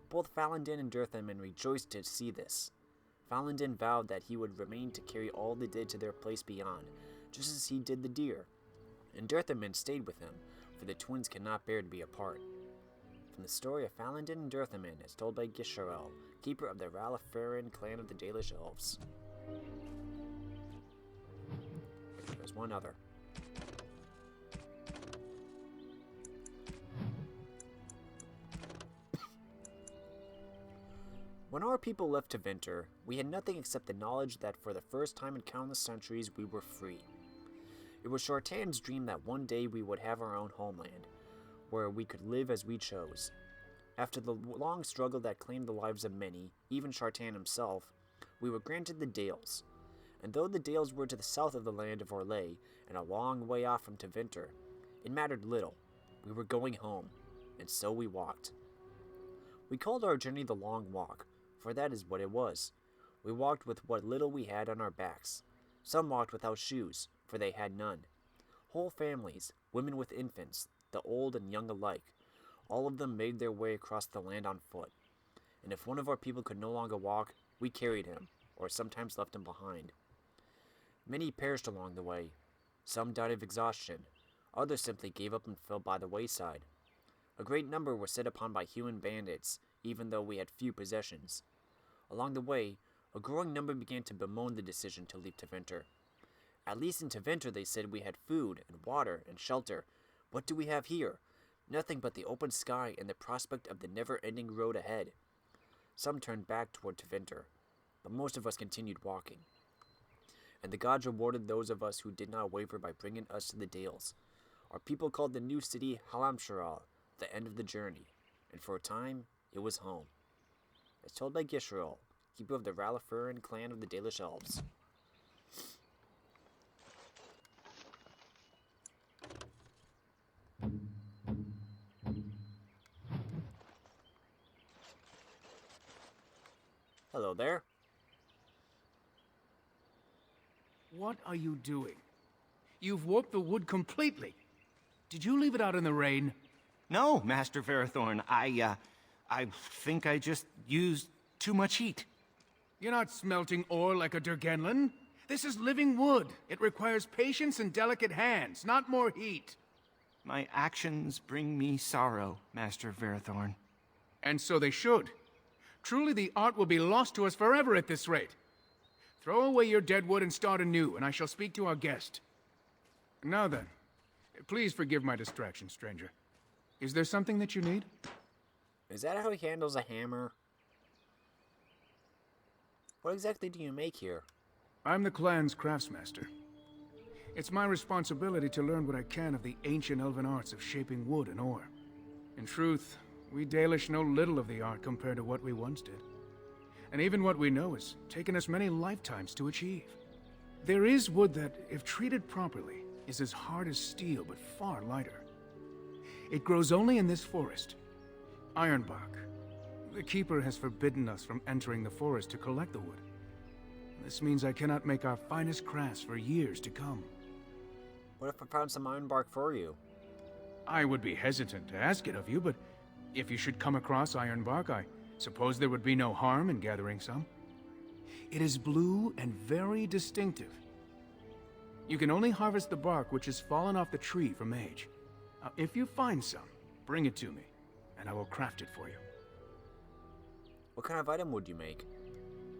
Both Falandin and Dirthamin rejoiced to see this. Falandin vowed that he would remain to carry all they did to their place beyond, just as he did the deer, and Dirthamin stayed with him, for the twins cannot bear to be apart. From the story of Falandin and Dirthamin, as told by Gisharel, keeper of the Ralaferan clan of the Dalish elves. There's one other. When our people left to Vinter, we had nothing except the knowledge that for the first time in countless centuries we were free. It was Shartan's dream that one day we would have our own homeland, where we could live as we chose. After the long struggle that claimed the lives of many, even Shartan himself, we were granted the Dales. And though the Dales were to the south of the land of Orlais, and a long way off from Tevinter, it mattered little. We were going home, and so we walked. We called our journey the Long Walk, for that is what it was. We walked with what little we had on our backs. Some walked without shoes, for they had none. Whole families, women with infants, the old and young alike, All of them made their way across the land on foot, and if one of our people could no longer walk, we carried him, or sometimes left him behind. Many perished along the way. Some died of exhaustion. Others simply gave up and fell by the wayside. A great number were set upon by human bandits, even though we had few possessions. Along the way, a growing number began to bemoan the decision to leave Tevinter. At least in Tevinter they said we had food and water and shelter. What do we have here? Nothing but the open sky and the prospect of the never-ending road ahead. Some turned back toward Tevinter, but most of us continued walking. And the gods rewarded those of us who did not waver by bringing us to the Dales. Our people called the new city Halamsharal, the end of the journey, and for a time, it was home. As told by Gisharal, keeper of the Ralafuran clan of the Dalish elves. Hello there. What are you doing? You've warped the wood completely. Did you leave it out in the rain? No, Master Ferrothorn. I think I just used too much heat. You're not smelting ore like a Durgenlin. This is living wood. It requires patience and delicate hands, not more heat. My actions bring me sorrow, Master Ferrothorn. And so they should. Truly, the art will be lost to us forever at this rate. Throw away your dead wood and start anew, and I shall speak to our guest. Now then, please forgive my distraction, stranger. Is there something that you need? Is that how he handles a hammer? What exactly do you make here? I'm the clan's craftsmaster. It's my responsibility to learn what I can of the ancient elven arts of shaping wood and ore. In truth, we Dalish know little of the art compared to what we once did. And even what we know has taken us many lifetimes to achieve. There is wood that, if treated properly, is as hard as steel but far lighter. It grows only in this forest, Ironbark. The Keeper has forbidden us from entering the forest to collect the wood. This means I cannot make our finest crafts for years to come. What if I found some ironbark for you? I would be hesitant to ask it of you, but if you should come across ironbark, I suppose there would be no harm in gathering some. It is blue and very distinctive. You can only harvest the bark which has fallen off the tree from age. Now, if you find some, bring it to me, and I will craft it for you. What kind of item would you make?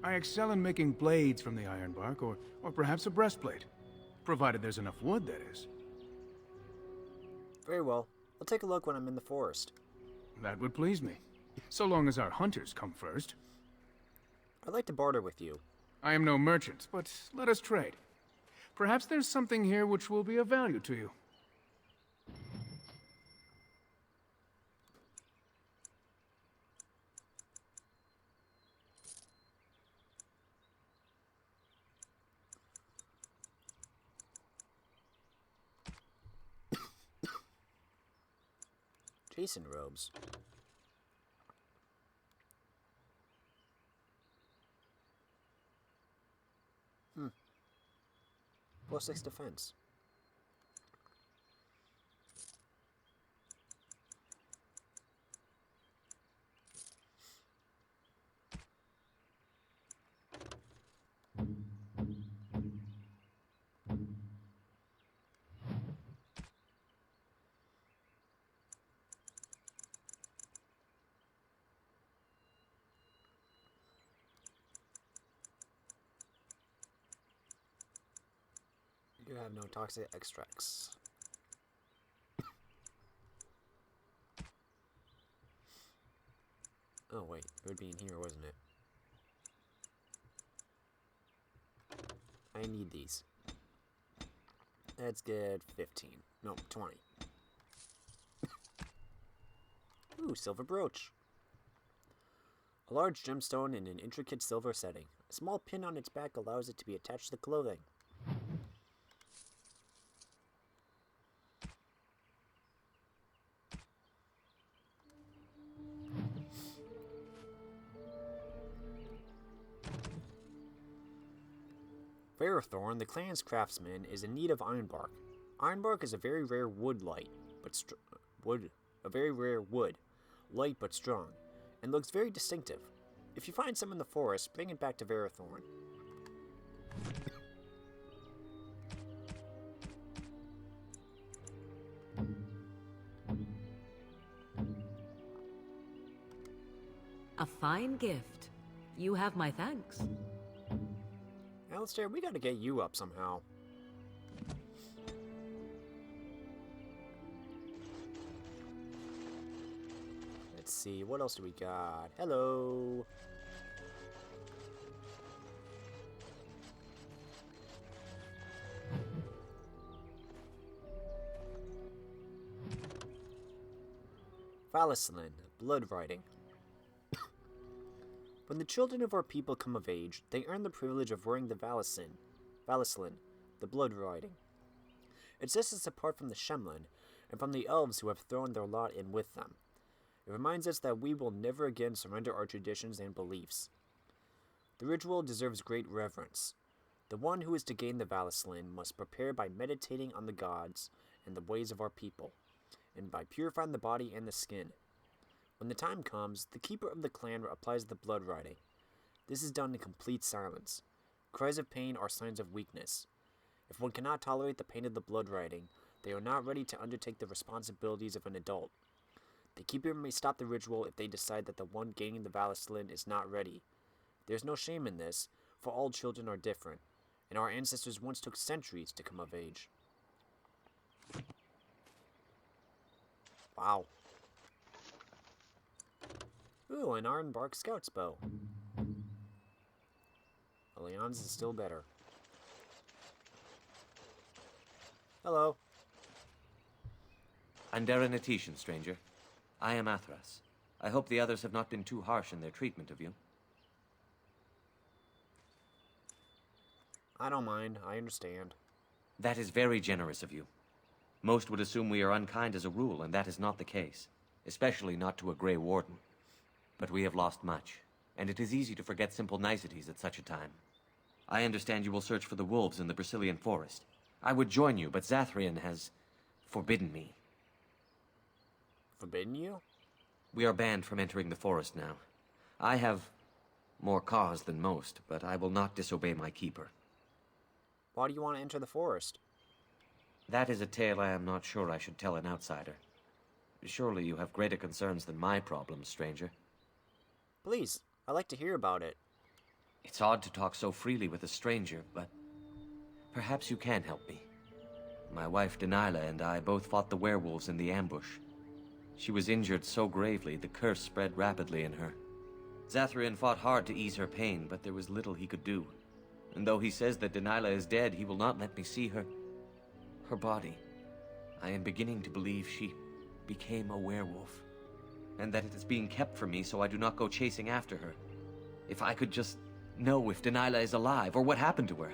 I excel in making blades from the ironbark, or perhaps a breastplate. Provided there's enough wood, that is. Very well. I'll take a look when I'm in the forest. That would please me. So long as our hunters come first. I'd like to barter with you. I am no merchant, but let us trade. Perhaps there's something here which will be of value to you. Jason robes. +6 defense. You have no toxic extracts. Oh wait, it would be in here, wasn't it? I need these. Let's get 15. No, 20. Ooh, silver brooch. A large gemstone in an intricate silver setting. A small pin on its back allows it to be attached to clothing. Ferrothorn, the clan's craftsman, is in need of ironbark. Ironbark is a very rare wood a very rare wood, light but strong, and looks very distinctive. If you find some in the forest, bring it back to Verathorn. A fine gift. You have my thanks. Alistair, we gotta get you up somehow. Let's see, what else do we got? Hello! Valislin, blood writing. When the children of our people come of age, they earn the privilege of wearing the Valislin, the blood writing. It sets us apart from the Shemlin, and from the elves who have thrown their lot in with them. It reminds us that we will never again surrender our traditions and beliefs. The ritual deserves great reverence. The one who is to gain the Valislin must prepare by meditating on the gods and the ways of our people, and by purifying the body and the skin. When the time comes, the keeper of the clan applies the blood writing. This is done in complete silence. Cries of pain are signs of weakness. If one cannot tolerate the pain of the blood writing, they are not ready to undertake the responsibilities of an adult. The keeper may stop the ritual if they decide that the one gaining the Valislin is not ready. There's no shame in this, for all children are different, and our ancestors once took centuries to come of age. Wow. Ooh, an ironbark scout's bow. Leon's is still better. Hello. Andera Natishan, stranger. I am Athras. I hope the others have not been too harsh in their treatment of you. I don't mind. I understand. That is very generous of you. Most would assume we are unkind as a rule, and that is not the case. Especially not to a Grey Warden. But we have lost much, and it is easy to forget simple niceties at such a time. I understand you will search for the wolves in the Brazilian forest. I would join you, but Zathrian has forbidden me. Forbidden you? We are banned from entering the forest now. I have more cause than most, but I will not disobey my keeper. Why do you want to enter the forest? That is a tale I am not sure I should tell an outsider. Surely you have greater concerns than my problems, stranger. Please, I'd like to hear about it. It's odd to talk so freely with a stranger, but perhaps you can help me. My wife Dalish and I both fought the werewolves in the ambush. She was injured so gravely, the curse spread rapidly in her. Zathrian fought hard to ease her pain, but there was little he could do. And though he says that Dalish is dead, he will not let me see her body. I am beginning to believe she became a werewolf, and that it is being kept from me so I do not go chasing after her. If I could just know if Dalish is alive, or what happened to her,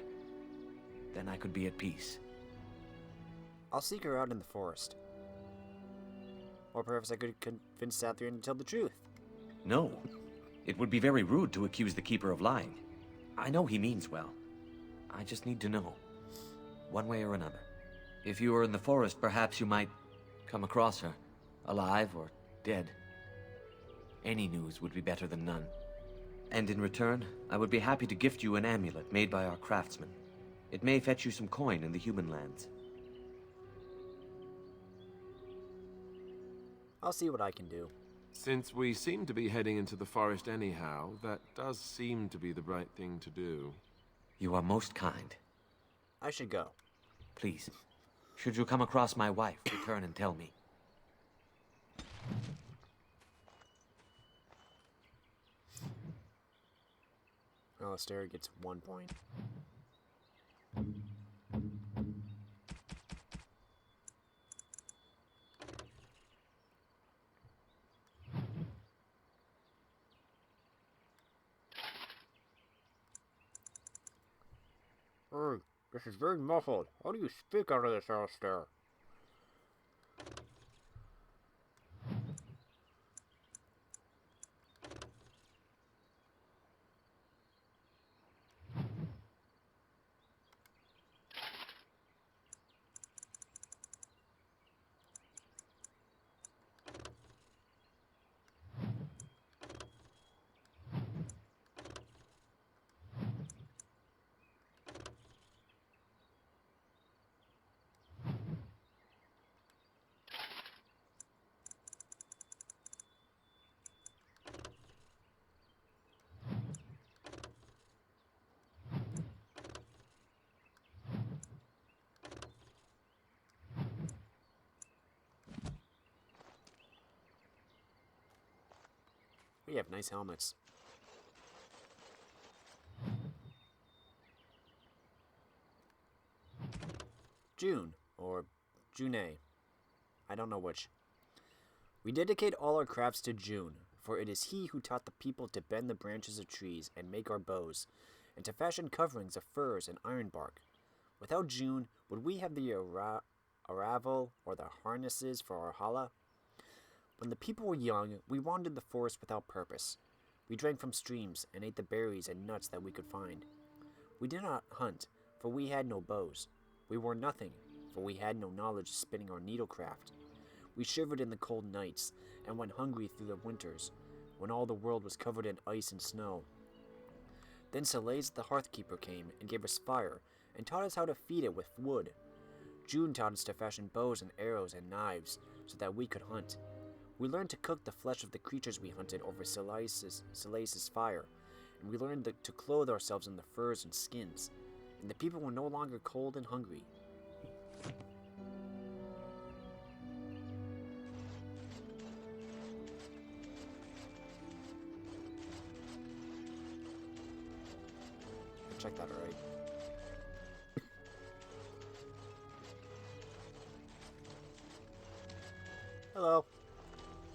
then I could be at peace. I'll seek her out in the forest. Or perhaps I could convince Zathrian to tell the truth. No. It would be very rude to accuse the Keeper of lying. I know he means well. I just need to know, one way or another. If you were in the forest, perhaps you might come across her, alive or dead. Any news would be better than none. And in return, I would be happy to gift you an amulet made by our craftsman. It may fetch you some coin in the human lands. I'll see what I can do. Since we seem to be heading into the forest anyhow, that does seem to be the right thing to do. You are most kind. I should go. Please, should you come across my wife, return and tell me. Alistair gets 1 point. This is very muffled. How do you speak out of this, Alistair? We have nice helmets. June, or June. I don't know which. We dedicate all our crafts to June, for it is he who taught the people to bend the branches of trees and make our bows, and to fashion coverings of furs and iron bark. Without June, would we have the arrival or the harnesses for our hala? When the people were young, we wandered the forest without purpose. We drank from streams and ate the berries and nuts that we could find. We did not hunt, for we had no bows. We wore nothing, for we had no knowledge of spinning or needlecraft. We shivered in the cold nights and went hungry through the winters, when all the world was covered in ice and snow. Then Celeste the Hearthkeeper came and gave us fire, and taught us how to feed it with wood. June taught us to fashion bows and arrows and knives, so that we could hunt. We learned to cook the flesh of the creatures we hunted over Celeste's fire, and we learned to clothe ourselves in the furs and skins, and the people were no longer cold and hungry. Check that right. Hello.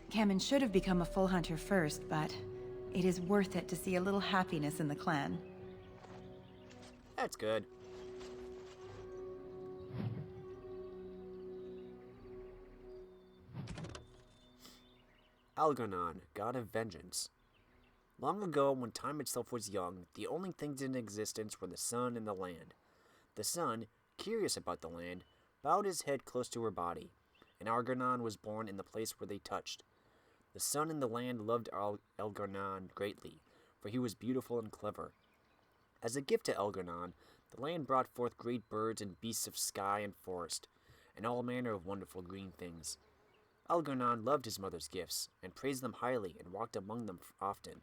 Cameron should have become a full hunter first, but it is worth it to see a little happiness in the clan. That's good. Algernon, god of vengeance. Long ago, when time itself was young, the only things in existence were the sun and the land. The sun, curious about the land, bowed his head close to her body, and Algernon was born in the place where they touched. The sun and the land loved Algernon greatly, for he was beautiful and clever. As a gift to Algernon, the land brought forth great birds and beasts of sky and forest, and all manner of wonderful green things. Algernon loved his mother's gifts, and praised them highly, and walked among them often.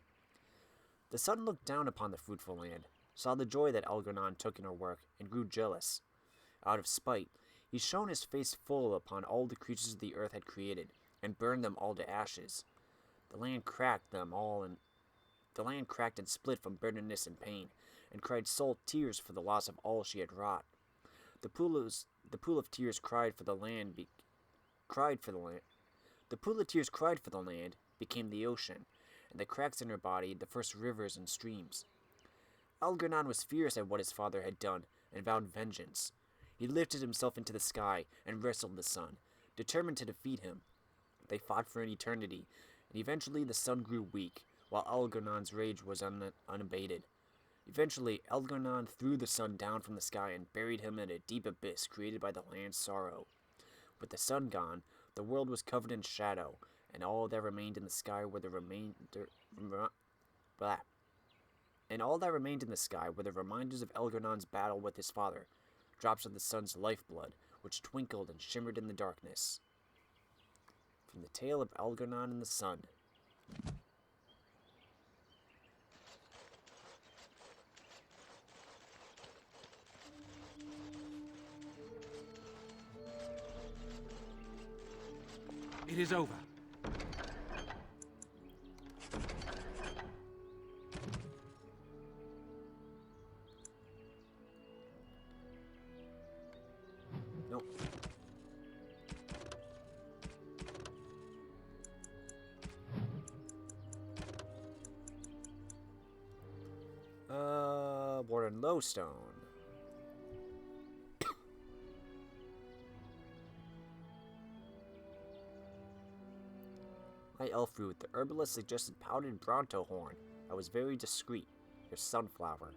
The sun looked down upon the fruitful land, saw the joy that Algernon took in her work, and grew jealous. Out of spite, he shone his face full upon all the creatures the earth had created, and burned them all to ashes. The land cracked and split from bitterness and pain, and cried salt tears for the loss of all she had wrought. The pool of tears cried for the land. The pool of tears cried for the land, became the ocean, and the cracks in her body the first rivers and streams. Algernon was furious at what his father had done, and vowed vengeance. He lifted himself into the sky and wrestled the sun, determined to defeat him. They fought for an eternity, and eventually the sun grew weak, while Algernon's rage was unabated. Eventually, Algernon threw the sun down from the sky and buried him in a deep abyss created by the land's sorrow. With the sun gone, the world was covered in shadow, and all that remained in the sky were the reminders of Algernon's battle with his father, drops of the sun's lifeblood, which twinkled and shimmered in the darkness. From the tale of Algernon and the sun. It is over. Nope. Warden Lowstone. My elf fruit, the herbalist suggested powdered Bronto horn. I was very discreet. Your sunflower.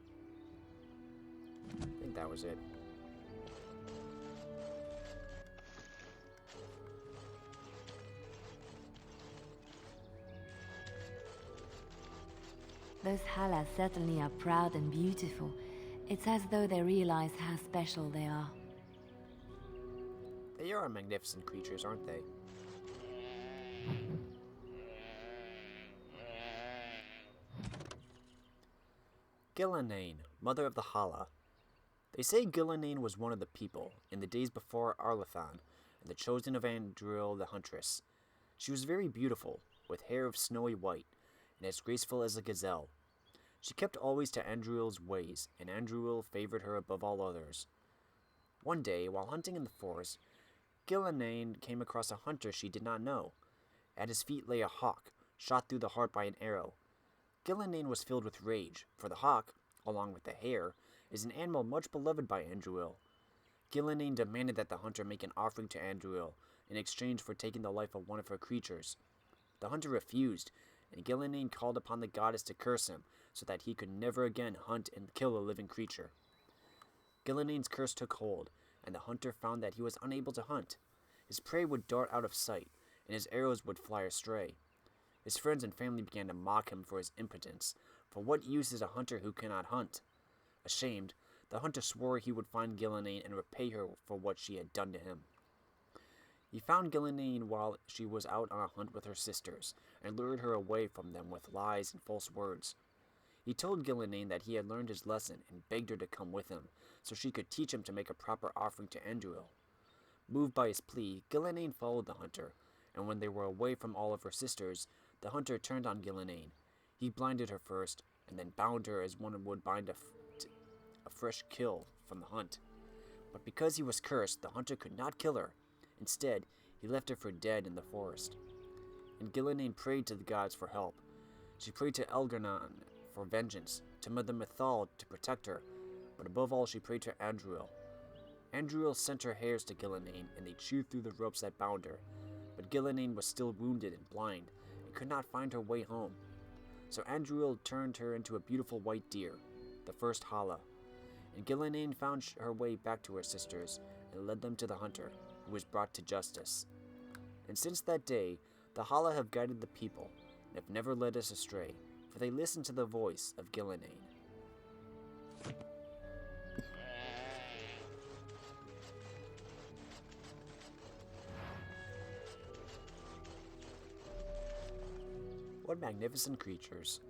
I think that was it. Those Hala certainly are proud and beautiful. It's as though they realize how special they are. They are magnificent creatures, aren't they? Gillanane, mother of the Hala. They say Gillanane was one of the people, in the days before Arlathan, and the chosen of Andril the Huntress. She was very beautiful, with hair of snowy white, and as graceful as a gazelle. She kept always to Andruil's ways, and Andruil favored her above all others. One day, while hunting in the forest, Gillenane came across a hunter she did not know. At his feet lay a hawk, shot through the heart by an arrow. Gillenane was filled with rage, for the hawk, along with the hare, is an animal much beloved by Andruil. Gillenane demanded that the hunter make an offering to Andruil in exchange for taking the life of one of her creatures. The hunter refused, and Gillenane called upon the goddess to curse him so that he could never again hunt and kill a living creature. Gillenane's curse took hold, and the hunter found that he was unable to hunt. His prey would dart out of sight, and his arrows would fly astray. His friends and family began to mock him for his impotence, for what use is a hunter who cannot hunt? Ashamed, the hunter swore he would find Gillenane and repay her for what she had done to him. He found Gillenane while she was out on a hunt with her sisters, and lured her away from them with lies and false words. He told Gillenane that he had learned his lesson and begged her to come with him, so she could teach him to make a proper offering to Andruil. Moved by his plea, Gillenane followed the hunter, and when they were away from all of her sisters, the hunter turned on Gillenane. He blinded her first, and then bound her as one would bind a fresh kill from the hunt. But because he was cursed, the hunter could not kill her. Instead, he left her for dead in the forest. And Gillenane prayed to the gods for help. She prayed to Elgarnon for vengeance, to Mother Mythal to protect her, but above all she prayed to Andruil. Andruil sent her hares to Gillenane, and they chewed through the ropes that bound her. But Gillenane was still wounded and blind, and could not find her way home. So Andruil turned her into a beautiful white deer, the first Hala. And Gillenane found her way back to her sisters, and led them to the hunter, who was brought to justice. And since that day, the Hala have guided the people, and have never led us astray, for they listen to the voice of Gillenane. What magnificent creatures.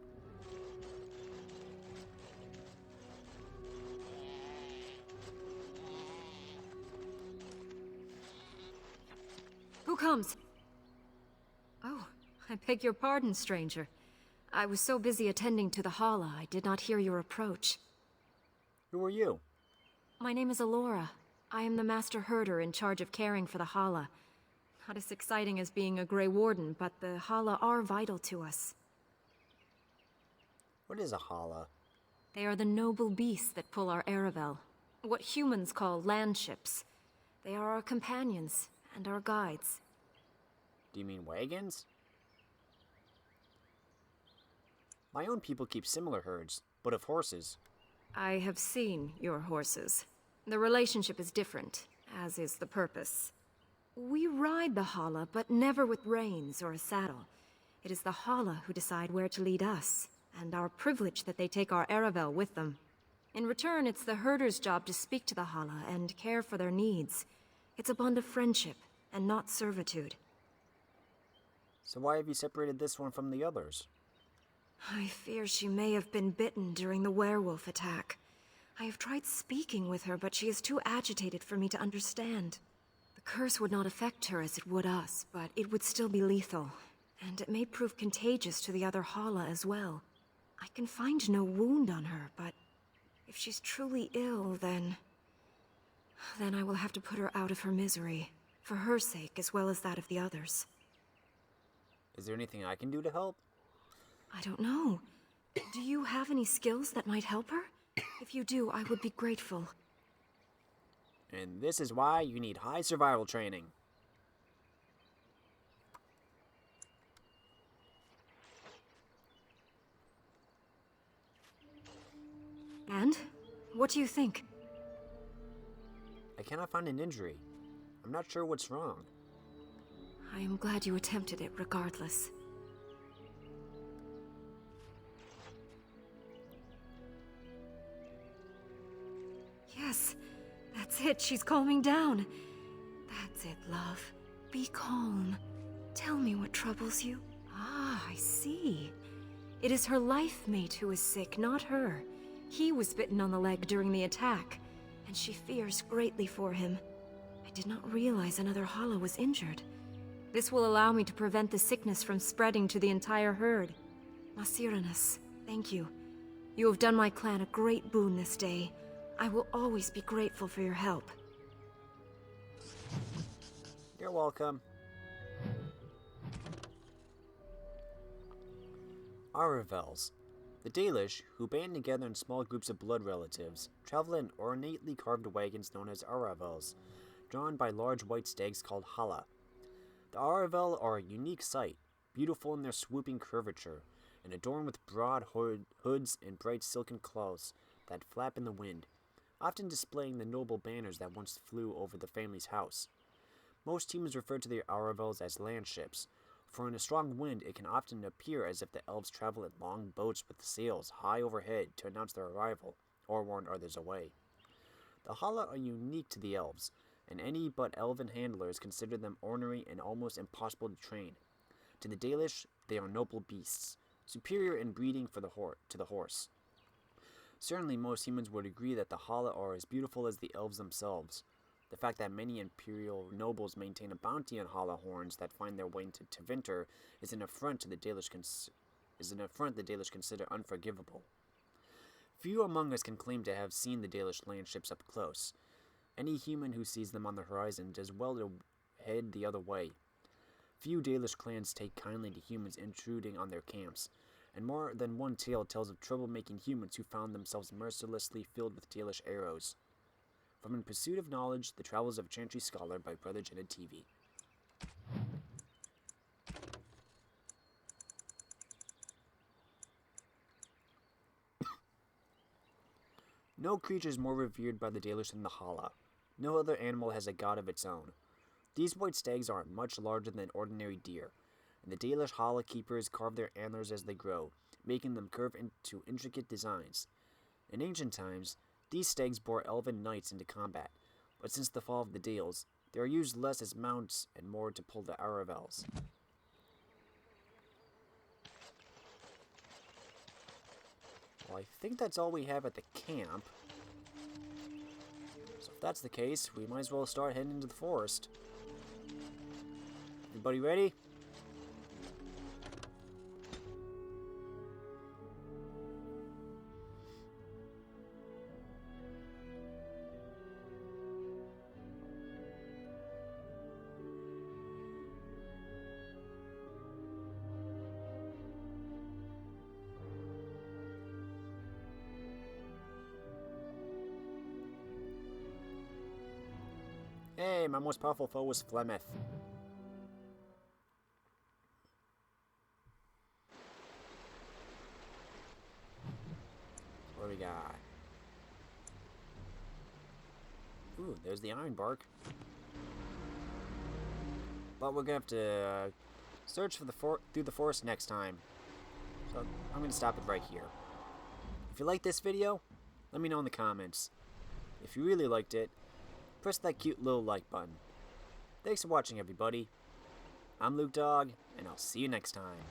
Who comes? Oh, I beg your pardon, stranger. I was so busy attending to the Hala, I did not hear your approach. Who are you? My name is Alora. I am the Master Herder in charge of caring for the Hala. Not as exciting as being a Grey Warden, but the Hala are vital to us. What is a Hala? They are the noble beasts that pull our Aravel. What humans call land ships. They are our companions and our guides. Do you mean wagons? My own people keep similar herds, but of horses. I have seen your horses. The relationship is different, as is the purpose. We ride the Hala, but never with reins or a saddle. It is the Hala who decide where to lead us, and our privilege that they take our Aravel with them. In return, it's the herder's job to speak to the Hala and care for their needs. It's a bond of friendship, and not servitude. So why have you separated this one from the others? I fear she may have been bitten during the werewolf attack. I have tried speaking with her, but she is too agitated for me to understand. The curse would not affect her as it would us, but it would still be lethal. And it may prove contagious to the other Hala as well. I can find no wound on her, but if she's truly ill, then I will have to put her out of her misery, for her sake as well as that of the others. Is there anything I can do to help? I don't know. Do you have any skills that might help her? If you do, I would be grateful. And this is why you need high survival training. And? What do you think? I cannot find an injury. I'm not sure what's wrong. I am glad you attempted it regardless. Yes, that's it. She's calming down. That's it, love. Be calm. Tell me what troubles you. Ah, I see. It is her life mate who is sick, not her. He was bitten on the leg during the attack, and she fears greatly for him. I did not realize another Hala was injured. This will allow me to prevent the sickness from spreading to the entire herd. Masiranus, thank you. You have done my clan a great boon this day. I will always be grateful for your help. You're welcome. Aravels. The Dalish, who band together in small groups of blood relatives, travel in ornately carved wagons known as Aravels, drawn by large white stags called Hala. The Aravel are a unique sight, beautiful in their swooping curvature, and adorned with broad hoods and bright silken cloths that flap in the wind, often displaying the noble banners that once flew over the family's house. Most humans refer to the Aravels as landships, for in a strong wind it can often appear as if the elves travel in long boats with sails high overhead to announce their arrival, or warn others away. The Hala are unique to the elves, and any but elven handlers consider them ornery and almost impossible to train. To the Dalish, they are noble beasts, superior in breeding to the horse. Certainly most humans would agree that the Hala are as beautiful as the elves themselves. The fact that many imperial nobles maintain a bounty on Hala horns that find their way into Tevinter is an affront the Dalish consider unforgivable. Few among us can claim to have seen the Dalish landships up close. Any human who sees them on the horizon does well to head the other way. Few Dalish clans take kindly to humans intruding on their camps, and more than one tale tells of troublemaking humans who found themselves mercilessly filled with Dalish arrows. From In Pursuit of Knowledge, The Travels of a Chantry Scholar by Brother Jenna TV. No creature is more revered by the Dalish than the Hala. No other animal has a god of its own. These white stags are much larger than ordinary deer, and the Dalish Hala keepers carve their antlers as they grow, making them curve into intricate designs. In ancient times, these stags bore elven knights into combat, but since the fall of the Dales, they are used less as mounts and more to pull the Aravels. Well, I think that's all we have at the camp. So if that's the case, we might as well start heading into the forest. Everybody ready? Hey, my most powerful foe was Flemeth. What do we got? Ooh, there's the iron bark. But we're gonna have to search for through the forest next time. So I'm gonna stop it right here. If you like this video, let me know in the comments. If you really liked it, press that cute little like button. Thanks for watching, everybody. I'm Luke Dog, and I'll see you next time.